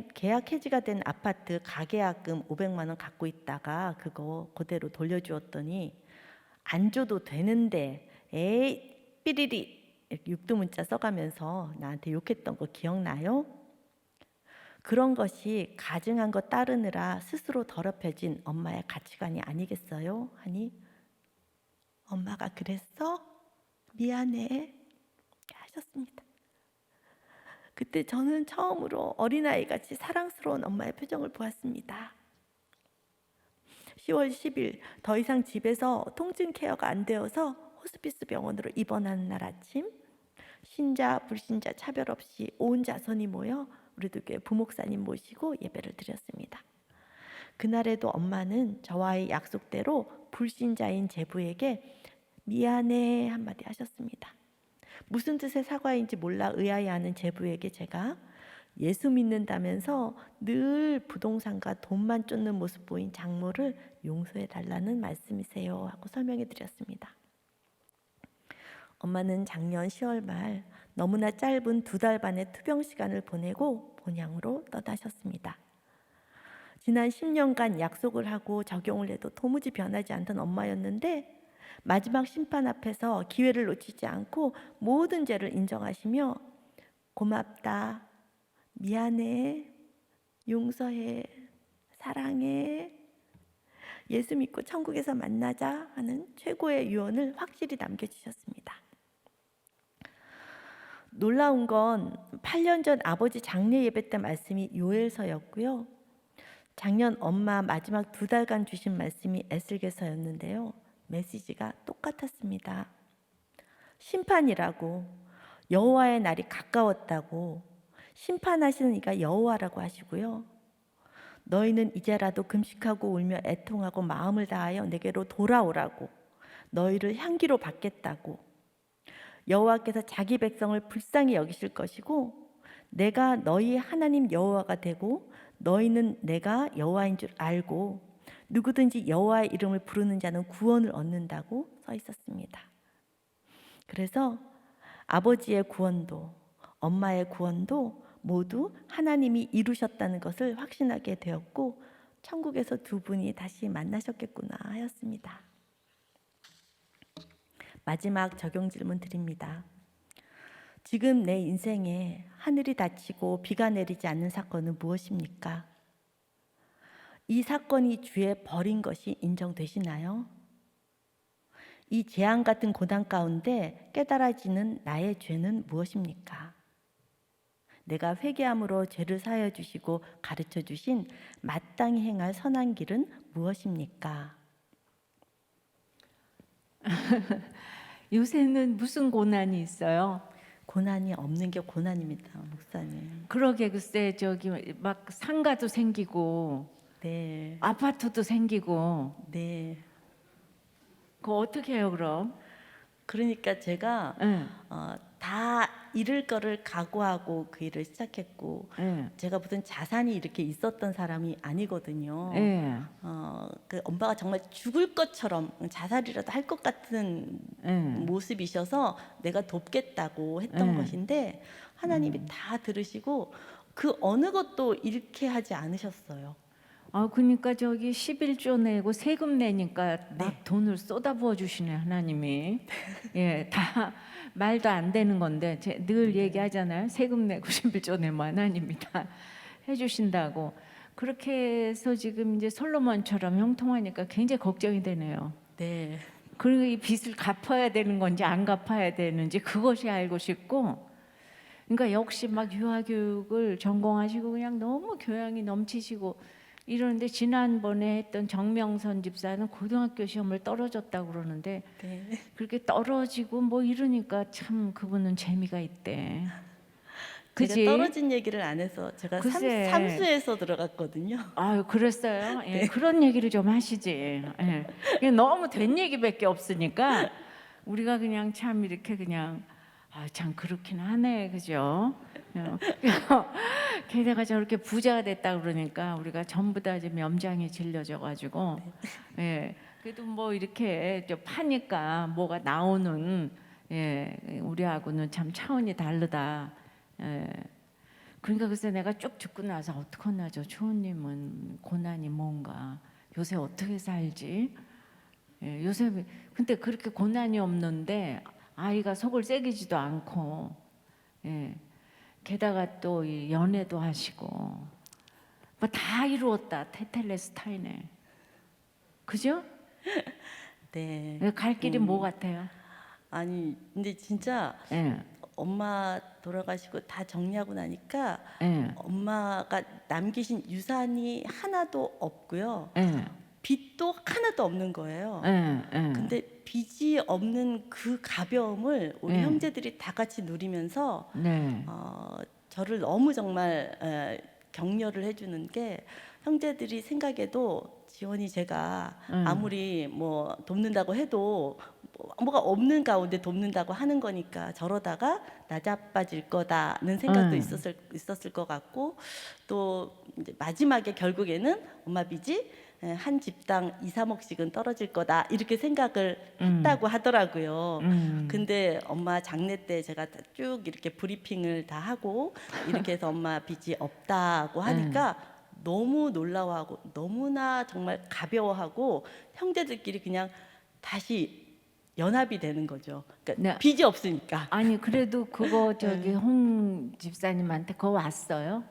해지가 된 아파트 가계약금 500만 원 갖고 있다가 그거 그대로 돌려주었더니 안 줘도 되는데 에이 삐리리 육두문자 써가면서 나한테 욕했던 거 기억나요? 그런 것이 가증한 거 따르느라 스스로 더럽혀진 엄마의 가치관이 아니겠어요? 하니 엄마가 그랬어? 미안해 하셨습니다. 그때 저는 처음으로 어린아이같이 사랑스러운 엄마의 표정을 보았습니다. 10월 10일 더 이상 집에서 통증 케어가 안 되어서 호스피스 병원으로 입원하는 날 아침, 신자 불신자 차별 없이 온 자손이 모여 우리도 교회 부목사님 모시고 예배를 드렸습니다. 그날에도 엄마는 저와의 약속대로 불신자인 제부에게 미안해 한마디 하셨습니다. 무슨 뜻의 사과인지 몰라 의아해하는 제부에게 제가 예수 믿는다면서 늘 부동산과 돈만 쫓는 모습 보인 장모를 용서해 달라는 말씀이세요 하고 설명해 드렸습니다. 엄마는 작년 10월 말 너무나 짧은 2달 반의 투병 시간을 보내고 본향으로 떠나셨습니다. 지난 10년간 약속을 하고 적용을 해도 도무지 변하지 않던 엄마였는데 마지막 심판 앞에서 기회를 놓치지 않고 모든 죄를 인정하시며 고맙다, 미안해, 용서해, 사랑해, 예수 믿고 천국에서 만나자 하는 최고의 유언을 확실히 남겨주셨습니다. 놀라운 건 8년 전 아버지 장례 예배 때 말씀이 요엘서였고요. 작년 엄마 마지막 2달간 주신 말씀이 에스겔서였는데요. 메시지가 똑같았습니다. 심판이라고, 여호와의 날이 가까웠다고, 심판하시는 이가 여호와라고 하시고요. 너희는 이제라도 금식하고 울며 애통하고 마음을 다하여 내게로 돌아오라고 너희를 향기로 받겠다고. 여호와께서 자기 백성을 불쌍히 여기실 것이고 내가 너희 하나님 여호와가 되고 너희는 내가 여호와인 줄 알고 누구든지 여호와의 이름을 부르는 자는 구원을 얻는다고 써 있었습니다. 그래서 아버지의 구원도 엄마의 구원도 모두 하나님이 이루셨다는 것을 확신하게 되었고 천국에서 두 분이 다시 만나셨겠구나 하였습니다. 마지막 적용 질문 드립니다. 지금 내 인생에 하늘이 닫히고 비가 내리지 않는 사건은 무엇입니까? 이 사건이 주의 벌인 것이 인정되시나요? 이 재앙 같은 고난 가운데 깨달아지는 나의 죄는 무엇입니까? 내가 회개함으로 죄를 사하여 주시고 가르쳐 주신 마땅히 행할 선한 길은 무엇입니까? 요새는 무슨 고난이 있어요? 고난이 없는 게 고난입니다, 목사님. 그러게 글쎄 저기 막 상가도 생기고 네, 아파트도 생기고 네. 그거 어떻게 해요 그럼? 그러니까 제가 예, 다 잃을 거를 각오하고 그 일을 시작했고 예, 제가 무슨 자산이 이렇게 있었던 사람이 아니거든요. 예, 그 엄마가 정말 죽을 것처럼 자살이라도 할 것 같은 예. 모습이셔서 내가 돕겠다고 했던 네. 것인데 하나님이 다 들으시고 그 어느 것도 잃게 하지 않으셨어요. 아 그러니까 저기 11조 내고 세금 내니까 막 네. 돈을 쏟아부어 주시네 하나님이. 예, 다 말도 안 되는 건데 늘 얘기하잖아요. 세금 내고 11조 내면 하나님이 다 해주신다고. 그렇게 해서 지금 이제 솔로몬처럼 형통하니까 굉장히 걱정이 되네요. 네, 그리고 이 빚을 갚아야 되는 건지 안 갚아야 되는지 그것이 알고 싶고. 그러니까 역시 막 유아교육을 전공하시고 그냥 너무 교양이 넘치시고 이러는데 지난번에 했던 정명선 집사는 고등학교 시험을 떨어졌다고 그러는데 네. 그렇게 떨어지고 뭐 이러니까 참 그분은 재미가 있대. 그지? 제가 떨어진 얘기를 안 해서 제가 글쎄. 삼수에서 들어갔거든요. 아유 그랬어요. 예, 그런 얘기를 좀 하시지. 예. 이게 너무 된 얘기밖에 없으니까 우리가 그냥 참 이렇게 그냥 아 참 그렇긴 하네, 그죠? 게다가 저렇게 부자가 됐다 그러니까 우리가 전부 다 지금 염장에 질려져 가지고 예. 그래도 뭐 이렇게 좀 파니까 뭐가 나오는 예 우리하고는 참 차원이 다르다. 예. 그러니까 글쎄 내가 쭉 듣고 나서 어떡하나 저 초원님은 고난이 뭔가 요새 어떻게 살지? 예, 요새 근데 그렇게 고난이 없는데 아이가 속을 새기지도 않고 예, 게다가 또 이 연애도 하시고 뭐 다 이루었다 테텔레스타이네. 그죠? 네. 갈 길이 뭐 같아요? 아니 근데 진짜 예, 엄마 돌아가시고 다 정리하고 나니까 예, 엄마가 남기신 유산이 하나도 없고요. 예, 빚도 하나도 없는 거예요. 예, 예. 근데 빚이 없는 그 가벼움을 우리 네. 형제들이 다 같이 누리면서 네, 저를 너무 정말 격려를 해주는 게 형제들이 생각해도 지원이 제가 아무리 뭐 돕는다고 해도 뭐가 없는 가운데 돕는다고 하는 거니까 저러다가 나자빠질 거다는 생각도 있었을 것 같고 또 이제 마지막에 결국에는 엄마 빚이 한 집당 2, 3억씩은 떨어질 거다 이렇게 생각을 했다고 하더라고요. 근데 엄마 장례 때 제가 쭉 이렇게 브리핑을 다 하고 이렇게 해서 엄마 빚이 없다고 하니까 너무 놀라워하고 너무나 정말 가벼워하고 형제들끼리 그냥 다시 연합이 되는 거죠. 그러니까 네. 빚이 없으니까. 아니 그래도 그거 저기 홍 집사님한테 그거 왔어요?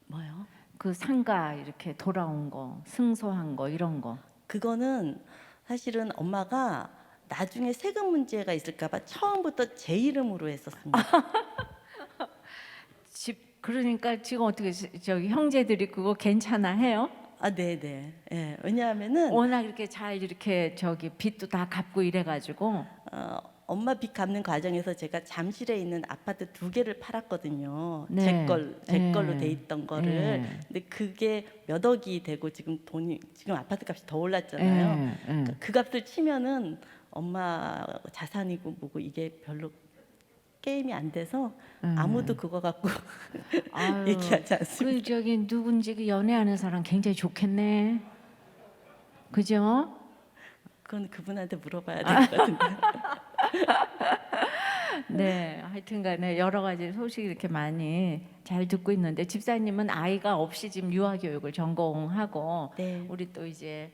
뭐요? 그 상가 이렇게 돌아온 거, 승소한 거 이런 거. 그거는 사실은 엄마가 나중에 세금 문제가 있을까봐 처음부터 제 이름으로 했었습니다. 집 그러니까 지금 어떻게 저기 형제들이 그거 괜찮아 해요? 네네. 예, 왜냐하면은 워낙 이렇게 잘 이렇게 저기 빚도 다 갚고 이래가지고 엄마 빚 갚는 과정에서 제가 잠실에 있는 아파트 2개를 팔았거든요. 네. 제 걸로 네. 돼 있던 거를. 네. 근데 그게 몇 억이 되고 지금 아파트 값이 더 올랐잖아요. 예, 예. 그러니까 그 값을 치면은 엄마 자산이고 뭐고 이게 별로 게임이 안 돼서 아무도 그거 갖고 아유, 얘기하지 않습니다. 그 저기 누군지 그 연애하는 사람 굉장히 좋겠네. 그죠? 그건 그분한테 물어봐야 될 것 같은데. 네, 하여튼간에 여러 가지 소식 이렇게 많이 잘 듣고 있는데 집사님은 아이가 없이 지금 유아교육을 전공하고 네. 우리 또 이제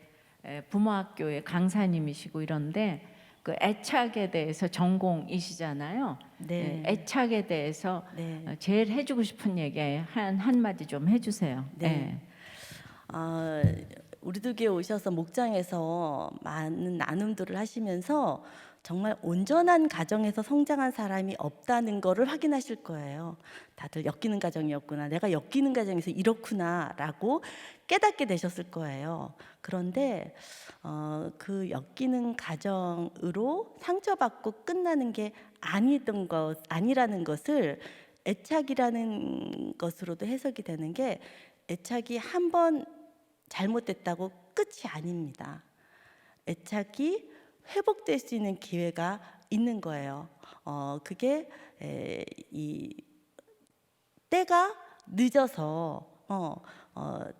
부모학교의 강사님이시고 이런데 그 애착에 대해서 전공이시잖아요. 네. 애착에 대해서 네. 제일 해주고 싶은 얘기 한마디 좀 해주세요. 네. 우리들 교회 오셔서 목장에서 많은 나눔들을 하시면서 정말 온전한 가정에서 성장한 사람이 없다는 거를 확인하실 거예요. 다들 엮이는 가정이었구나. 내가 엮이는 가정에서 이렇구나라고 깨닫게 되셨을 거예요. 그런데 그 엮이는 가정으로 상처받고 끝나는 게 아니라는 것을 애착이라는 것으로도 해석이 되는 게 애착이 한 번 잘못됐다고 끝이 아닙니다. 애착이 회복될 수 있는 기회가 있는 거예요. 그게 이 때가 늦어서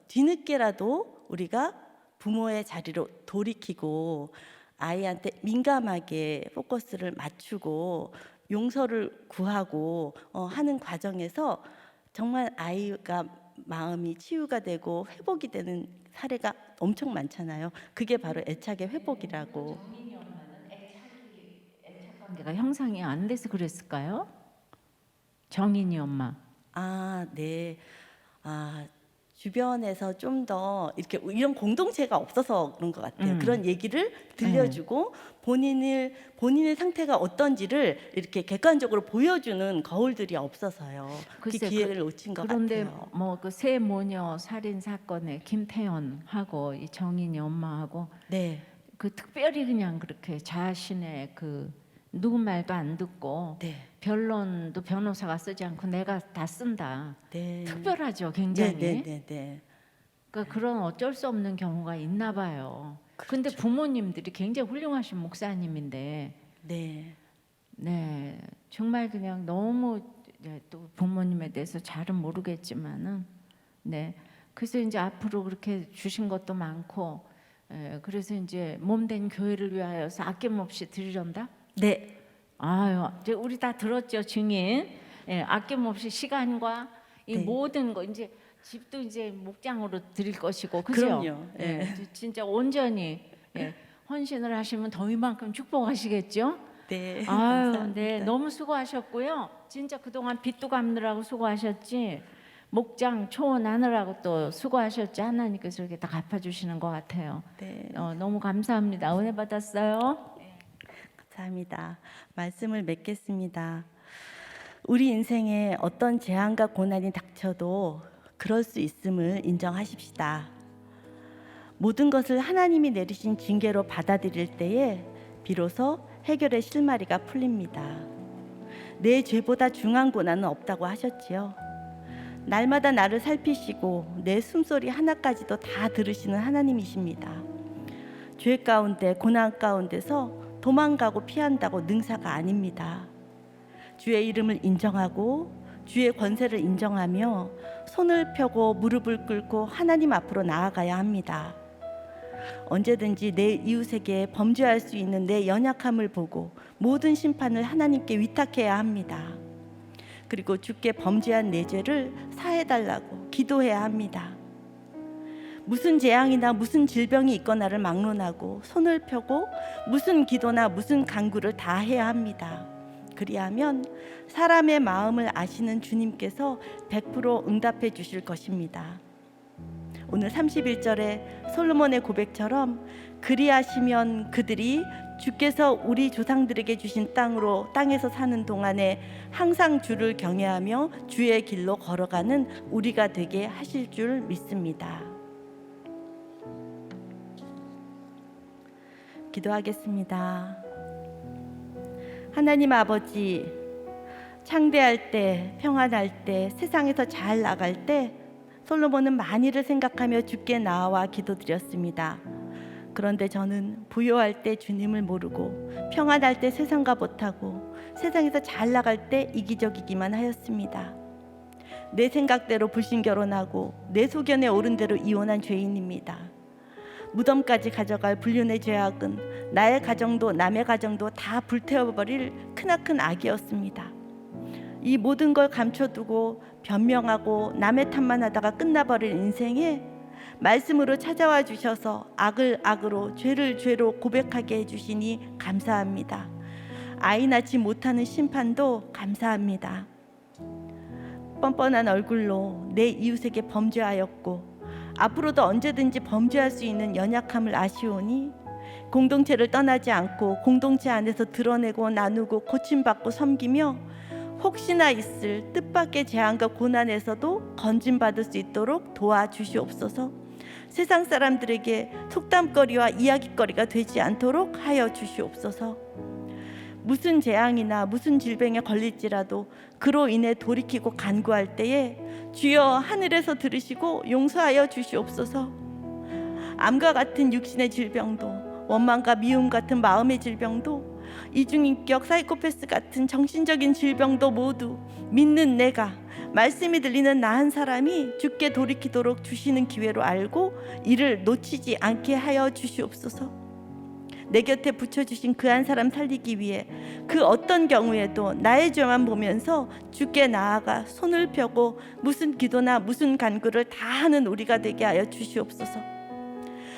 뒤늦게라도 우리가 부모의 자리로 돌이키고 아이한테 민감하게 포커스를 맞추고 용서를 구하고 하는 과정에서 정말 아이가 마음이 치유가 되고 회복이 되는 사례가 엄청 많잖아요. 그게 바로 애착의 회복이라고. 관계가 형성이 안 돼서 그랬을까요? 정인이 엄마. 네. 주변에서 좀 더 이렇게 이런 공동체가 없어서 그런 것 같아요. 그런 얘기를 들려주고 본인의 상태가 어떤지를 이렇게 객관적으로 보여주는 거울들이 없어서요. 그 글쎄, 기회를 놓친 것 그런데 같아요. 뭐 그 세 모녀 살인 사건에 김태현하고 이 정인이 엄마하고 네, 그 특별히 그냥 그렇게 자신의 그 누구 말도 안 듣고 네, 변론도 변호사가 쓰지 않고 내가 다 쓴다. 네. 특별하죠, 굉장히. 네, 네, 네. 그러니까 그런 어쩔 수 없는 경우가 있나 봐요. 근데 그렇죠. 부모님들이 굉장히 훌륭하신 목사님인데, 네, 네, 정말 그냥 너무 또 부모님에 대해서 잘은 모르겠지만은, 네, 그래서 이제 앞으로 그렇게 주신 것도 많고, 그래서 이제 몸된 교회를 위하여서 아낌없이 드리련다. 네, 아유, 이제 우리 다 들었죠, 증인. 아낌없이 시간과 이 네. 모든 거 이제 집도 이제 목장으로 드릴 것이고, 그죠? 그럼요. 진짜 온전히 헌신을 하시면 더 이만큼 축복하시겠죠? 네. 아유, 감사합니다. 네, 너무 수고하셨고요. 진짜 그동안 빚도 갚느라고 수고하셨지. 목장 초원하느라고 또 수고하셨지. 하나님께서 이렇게 다 갚아주시는 것 같아요. 네. 너무 감사합니다. 은혜 받았어요. 감사합니다. 말씀을 맺겠습니다. 우리 인생에 어떤 재앙과 고난이 닥쳐도 그럴 수 있음을 인정하십시다. 모든 것을 하나님이 내리신 징계로 받아들일 때에 비로소 해결의 실마리가 풀립니다. 내 죄보다 중한 고난은 없다고 하셨지요. 날마다 나를 살피시고 내 숨소리 하나까지도 다 들으시는 하나님이십니다. 죄 가운데 고난 가운데서 도망가고 피한다고 능사가 아닙니다. 주의 이름을 인정하고 주의 권세를 인정하며 손을 펴고 무릎을 꿇고 하나님 앞으로 나아가야 합니다. 언제든지 내 이웃에게 범죄할 수 있는 내 연약함을 보고 모든 심판을 하나님께 위탁해야 합니다. 그리고 주께 범죄한 내 죄를 사해달라고 기도해야 합니다. 무슨 재앙이나 무슨 질병이 있거나를 막론하고 손을 펴고 무슨 기도나 무슨 간구를 다 해야 합니다. 그리하면 사람의 마음을 아시는 주님께서 100% 응답해 주실 것입니다. 오늘 31절에 솔로몬의 고백처럼 그리하시면 그들이 주께서 우리 조상들에게 주신 땅에서 사는 동안에 항상 주를 경외하며 주의 길로 걸어가는 우리가 되게 하실 줄 믿습니다. 기도하겠습니다. 하나님 아버지, 창대할 때, 평안할 때, 세상에서 잘 나갈 때 솔로몬은 만일을 생각하며 주께 나와 기도드렸습니다. 그런데 저는 부요할 때 주님을 모르고 평안할 때 세상과 못하고 세상에서 잘 나갈 때 이기적이기만 하였습니다. 내 생각대로 불신결혼하고 내 소견에 오른 대로 이혼한 죄인입니다. 무덤까지 가져갈 불륜의 죄악은 나의 가정도 남의 가정도 다 불태워버릴 크나큰 악이었습니다. 이 모든 걸 감춰두고 변명하고 남의 탓만 하다가 끝나버릴 인생에 말씀으로 찾아와 주셔서 악을 악으로 죄를 죄로 고백하게 해주시니 감사합니다. 아이 낳지 못하는 심판도 감사합니다. 뻔뻔한 얼굴로 내 이웃에게 범죄하였고 앞으로도 언제든지 범죄할 수 있는 연약함을 아시오니 공동체를 떠나지 않고 공동체 안에서 드러내고 나누고 고침받고 섬기며 혹시나 있을 뜻밖의 재앙과 고난에서도 건짐받을 수 있도록 도와주시옵소서. 세상 사람들에게 속담거리와 이야기거리가 되지 않도록 하여 주시옵소서. 무슨 재앙이나 무슨 질병에 걸릴지라도 그로 인해 돌이키고 간구할 때에 주여 하늘에서 들으시고 용서하여 주시옵소서. 암과 같은 육신의 질병도, 원망과 미움 같은 마음의 질병도, 이중인격 사이코패스 같은 정신적인 질병도 모두 믿는 내가, 말씀이 들리는 나 한 사람이 주께 돌이키도록 주시는 기회로 알고 이를 놓치지 않게 하여 주시옵소서. 내 곁에 붙여주신 그 한 사람 살리기 위해 그 어떤 경우에도 나의 죄만 보면서 주께 나아가 손을 펴고 무슨 기도나 무슨 간구를 다 하는 우리가 되게 하여 주시옵소서.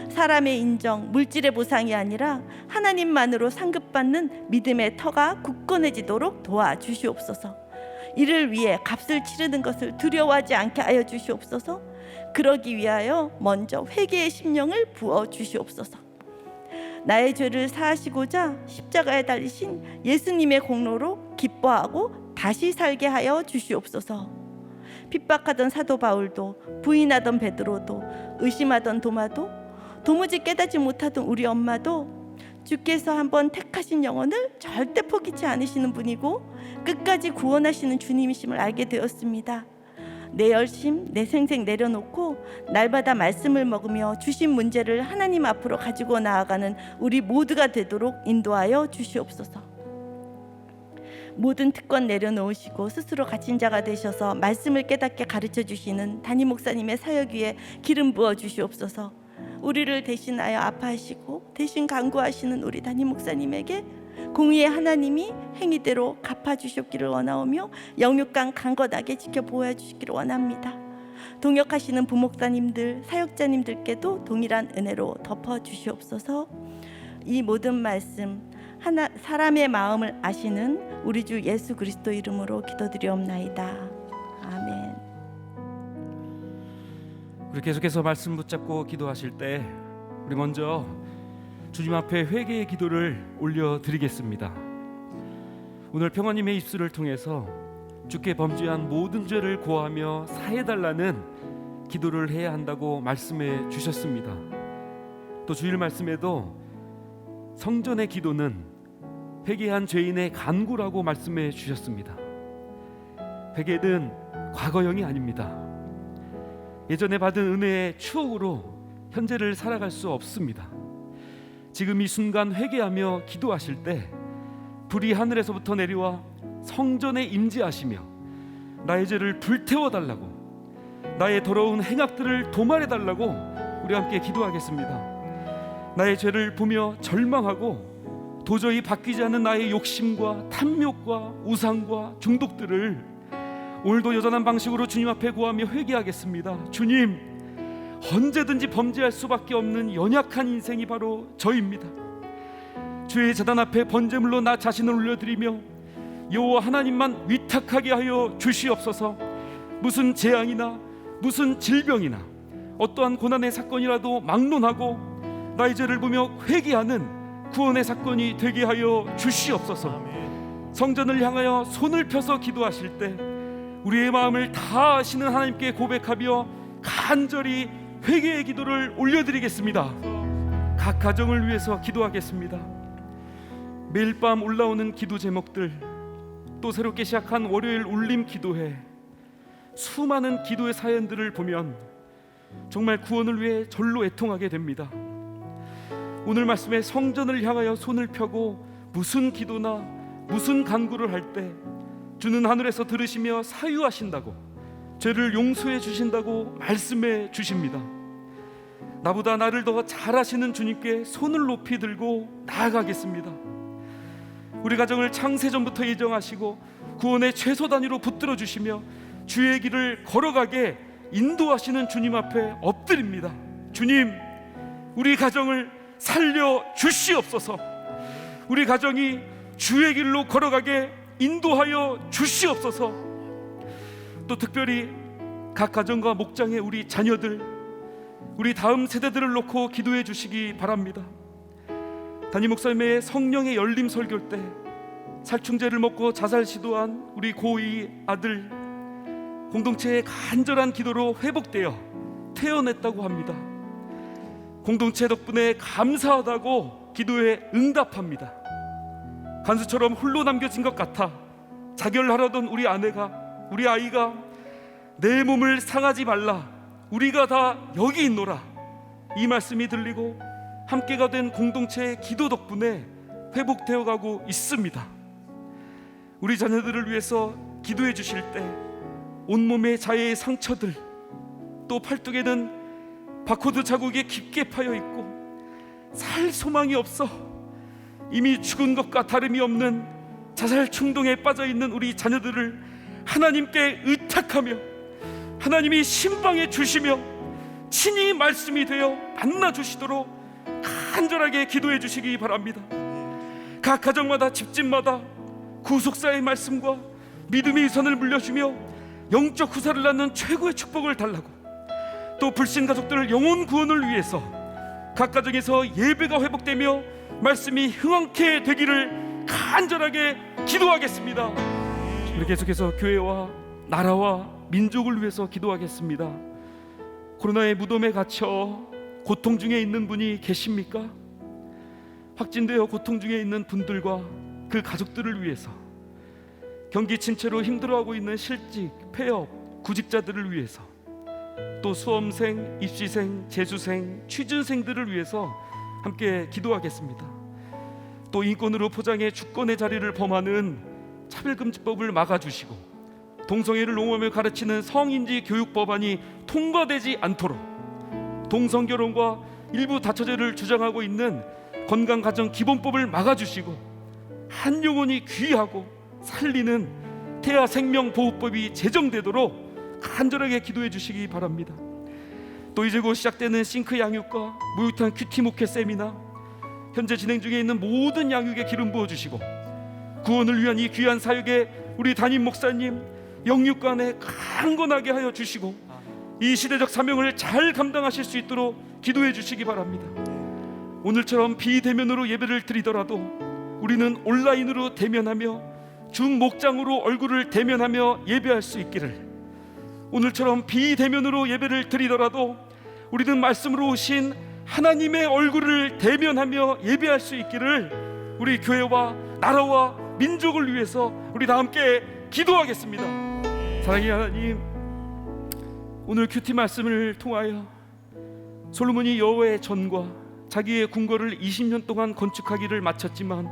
사람의 인정, 물질의 보상이 아니라 하나님만으로 상급받는 믿음의 터가 굳건해지도록 도와주시옵소서. 이를 위해 값을 치르는 것을 두려워하지 않게 하여 주시옵소서. 그러기 위하여 먼저 회개의 심령을 부어 주시옵소서. 나의 죄를 사하시고자 십자가에 달리신 예수님의 공로로 기뻐하고 다시 살게 하여 주시옵소서. 핍박하던 사도 바울도, 부인하던 베드로도, 의심하던 도마도, 도무지 깨닫지 못하던 우리 엄마도 주께서 한번 택하신 영혼을 절대 포기치 않으시는 분이고 끝까지 구원하시는 주님이심을 알게 되었습니다. 내 열심, 내 생생 내려놓고 날마다 말씀을 먹으며 주신 문제를 하나님 앞으로 가지고 나아가는 우리 모두가 되도록 인도하여 주시옵소서. 모든 특권 내려놓으시고 스스로 갇힌 자가 되셔서 말씀을 깨닫게 가르쳐 주시는 담임 목사님의 사역 위에 기름 부어 주시옵소서. 우리를 대신하여 아파하시고 대신 간구하시는 우리 담임 목사님에게 공의의 하나님이 행위대로 갚아주셨기를 원하오며 영육간 강건하게 지켜보아 주시기를 원합니다. 동역하시는 부목사님들, 사역자님들께도 동일한 은혜로 덮어주시옵소서. 이 모든 말씀 사람의 마음을 아시는 우리 주 예수 그리스도 이름으로 기도드리옵나이다. 아멘. 우리 계속해서 말씀 붙잡고 기도하실 때 우리 먼저 주님 앞에 회개의 기도를 올려드리겠습니다. 오늘 평화님의 입술을 통해서 주께 범죄한 모든 죄를 고하며 사해달라는 기도를 해야 한다고 말씀해 주셨습니다. 또 주일 말씀에도 성전의 기도는 회개한 죄인의 간구라고 말씀해 주셨습니다. 회개는 과거형이 아닙니다. 예전에 받은 은혜의 추억으로 현재를 살아갈 수 없습니다. 지금 이 순간 회개하며 기도하실 때 불이 하늘에서부터 내려와 성전에 임재하시며 나의 죄를 불태워달라고, 나의 더러운 행악들을 도말해달라고 우리 함께 기도하겠습니다. 나의 죄를 보며 절망하고 도저히 바뀌지 않는 나의 욕심과 탐욕과 우상과 중독들을 오늘도 여전한 방식으로 주님 앞에 구하며 회개하겠습니다. 주님, 언제든지 범죄할 수밖에 없는 연약한 인생이 바로 저입니다. 주의 제단 앞에 번제물로 나 자신을 올려드리며 여호와 하나님만 위탁하게 하여 주시옵소서. 무슨 재앙이나 무슨 질병이나 어떠한 고난의 사건이라도 막론하고 나의 죄를 보며 회개하는 구원의 사건이 되게 하여 주시옵소서. 성전을 향하여 손을 펴서 기도하실 때 우리의 마음을 다 아시는 하나님께 고백하며 간절히 회개의 기도를 올려드리겠습니다. 각 가정을 위해서 기도하겠습니다. 매일 밤 올라오는 기도 제목들, 또 새롭게 시작한 월요일 울림 기도회, 수많은 기도의 사연들을 보면 정말 구원을 위해 절로 애통하게 됩니다. 오늘 말씀에 성전을 향하여 손을 펴고 무슨 기도나 무슨 간구를 할 때 주는 하늘에서 들으시며 사유하신다고, 죄를 용서해 주신다고 말씀해 주십니다. 나보다 나를 더 잘 아시는 주님께 손을 높이 들고 나아가겠습니다. 우리 가정을 창세전부터 예정하시고 구원의 최소 단위로 붙들어 주시며 주의 길을 걸어가게 인도하시는 주님 앞에 엎드립니다. 주님, 우리 가정을 살려 주시옵소서. 우리 가정이 주의 길로 걸어가게 인도하여 주시옵소서. 또 특별히 각 가정과 목장의 우리 자녀들, 우리 다음 세대들을 놓고 기도해 주시기 바랍니다. 담임 목사님의 성령의 열림 설교 때 살충제를 먹고 자살 시도한 우리 고2 아들, 공동체의 간절한 기도로 회복되어 태어났다고 합니다. 공동체 덕분에 감사하다고 기도에 응답합니다. 간수처럼 홀로 남겨진 것 같아 자결하려던 우리 아내가, 우리 아이가 내 몸을 상하지 말라, 우리가 다 여기 있노라, 이 말씀이 들리고 함께가 된 공동체의 기도 덕분에 회복되어 가고 있습니다. 우리 자녀들을 위해서 기도해 주실 때 온몸에 자해의 상처들, 또 팔뚝에는 바코드 자국이 깊게 파여 있고 살 소망이 없어 이미 죽은 것과 다름이 없는 자살 충동에 빠져 있는 우리 자녀들을 하나님께 의탁하며 하나님이 신방해 주시며 친히 말씀이 되어 만나 주시도록 간절하게 기도해 주시기 바랍니다. 각 가정마다, 집집마다 구속사의 말씀과 믿음의 선을 물려주며 영적 후사를 낳는 최고의 축복을 달라고, 또 불신 가족들을 영혼 구원을 위해서 각 가정에서 예배가 회복되며 말씀이 흥황케 되기를 간절하게 기도하겠습니다. 우리 계속해서 교회와 나라와 민족을 위해서 기도하겠습니다. 코로나의 무덤에 갇혀 고통 중에 있는 분이 계십니까? 확진되어 고통 중에 있는 분들과 그 가족들을 위해서, 경기 침체로 힘들어하고 있는 실직, 폐업, 구직자들을 위해서, 또 수험생, 입시생, 재수생, 취준생들을 위해서 함께 기도하겠습니다. 또 인권으로 포장해 주권의 자리를 범하는 차별금지법을 막아주시고 동성애를 옹호하며 가르치는 성인지 교육 법안이 통과되지 않도록, 동성결혼과 일부 다처제를 주장하고 있는 건강가정기본법을 막아주시고 한 영혼이 귀하고 살리는 태아생명보호법이 제정되도록 간절하게 기도해 주시기 바랍니다. 또 이제 곧 시작되는 싱크 양육과 모유탕 큐티 목회 세미나, 현재 진행 중에 있는 모든 양육에 기름 부어주시고 구원을 위한 이 귀한 사역에 우리 담임 목사님, 영육관에 강건하게 하여 주시고 이 시대적 사명을 잘 감당하실 수 있도록 기도해 주시기 바랍니다. 오늘처럼 비대면으로 예배를 드리더라도 우리는 온라인으로 대면하며 중목장으로 얼굴을 대면하며 예배할 수 있기를, 오늘처럼 비대면으로 예배를 드리더라도 우리는 말씀으로 오신 하나님의 얼굴을 대면하며 예배할 수 있기를 우리 교회와 나라와 민족을 위해서 우리 다 함께 기도하겠습니다. 사랑의 하나님, 오늘 큐티 말씀을 통하여 솔로몬이 여호와의 전과 자기의 궁궐을 20년 동안 건축하기를 마쳤지만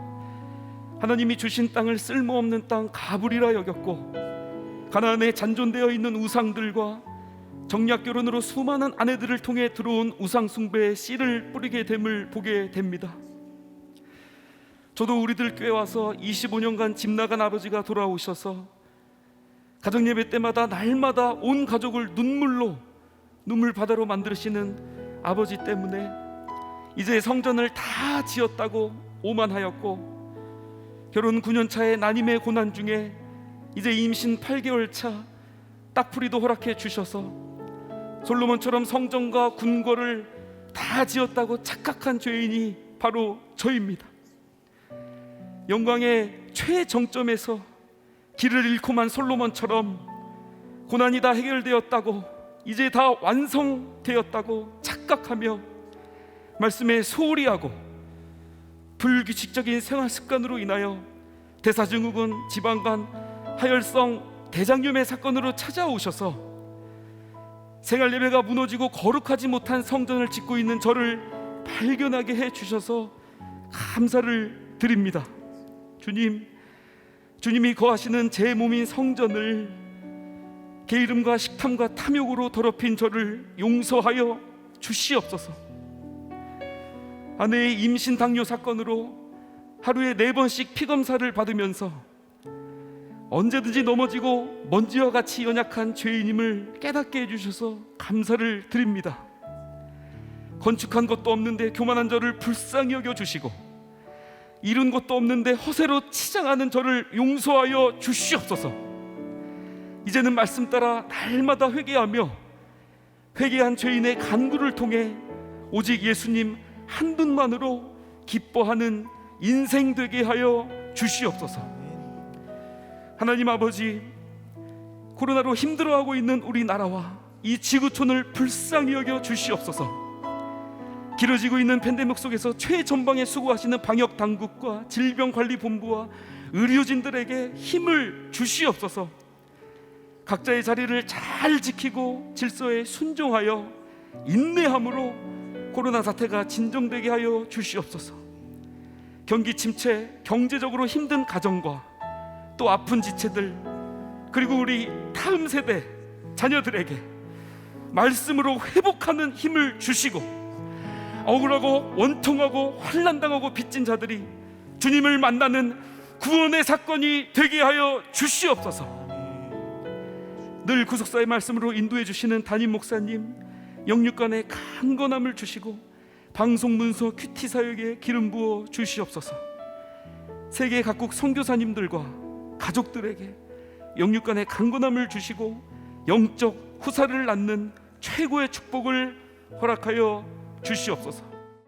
하나님이 주신 땅을 쓸모없는 땅 가불이라 여겼고 가나안에 잔존되어 있는 우상들과 정략결혼으로 수많은 아내들을 통해 들어온 우상 숭배의 씨를 뿌리게 됨을 보게 됩니다. 저도 우리들 교회 와서 25년간 집 나간 아버지가 돌아오셔서 가정예배 때마다 날마다 온 가족을 눈물 바다로 만드시는 아버지 때문에 이제 성전을 다 지었다고 오만하였고, 결혼 9년 차의 난임의 고난 중에 이제 임신 8개월 차 딱풀이도 허락해 주셔서 솔로몬처럼 성전과 궁궐을 다 지었다고 착각한 죄인이 바로 저입니다. 영광의 최정점에서 길을 잃고만 솔로몬처럼 고난이 다 해결되었다고, 이제 다 완성되었다고 착각하며 말씀에 소홀히 하고 불규칙적인 생활 습관으로 인하여 대사증후군, 지방간, 하열성 대장염의 사건으로 찾아오셔서 생활 예배가 무너지고 거룩하지 못한 성전을 짓고 있는 저를 발견하게 해 주셔서 감사를 드립니다. 주님이 거하시는 제 몸인 성전을 게으름과 식탐과 탐욕으로 더럽힌 저를 용서하여 주시옵소서. 아내의 임신 당뇨 사건으로 하루에 4번씩 피검사를 받으면서 언제든지 넘어지고 먼지와 같이 연약한 죄인임을 깨닫게 해주셔서 감사를 드립니다. 건축한 것도 없는데 교만한 저를 불쌍히 여겨주시고 이룬 것도 없는데 허세로 치장하는 저를 용서하여 주시옵소서. 이제는 말씀 따라 날마다 회개하며 회개한 죄인의 간구를 통해 오직 예수님 한 분만으로 기뻐하는 인생 되게 하여 주시옵소서. 하나님 아버지, 코로나로 힘들어하고 있는 우리나라와 이 지구촌을 불쌍히 여겨 주시옵소서. 길어지고 있는 팬데믹 속에서 최전방에 수고하시는 방역당국과 질병관리본부와 의료진들에게 힘을 주시옵소서. 각자의 자리를 잘 지키고 질서에 순종하여 인내함으로 코로나 사태가 진정되게 하여 주시옵소서. 경기 침체, 경제적으로 힘든 가정과 또 아픈 지체들, 그리고 우리 다음 세대 자녀들에게 말씀으로 회복하는 힘을 주시고, 억울하고 원통하고 환난당하고 빚진 자들이 주님을 만나는 구원의 사건이 되게 하여 주시옵소서. 늘 구속사의 말씀으로 인도해 주시는 담임 목사님, 영육간의 강건함을 주시고 방송 문서 큐티 사역에 기름 부어 주시옵소서. 세계 각국 선교사님들과 가족들에게 영육간의 강건함을 주시고 영적 후사를 낳는 최고의 축복을 허락하여 주시옵소서.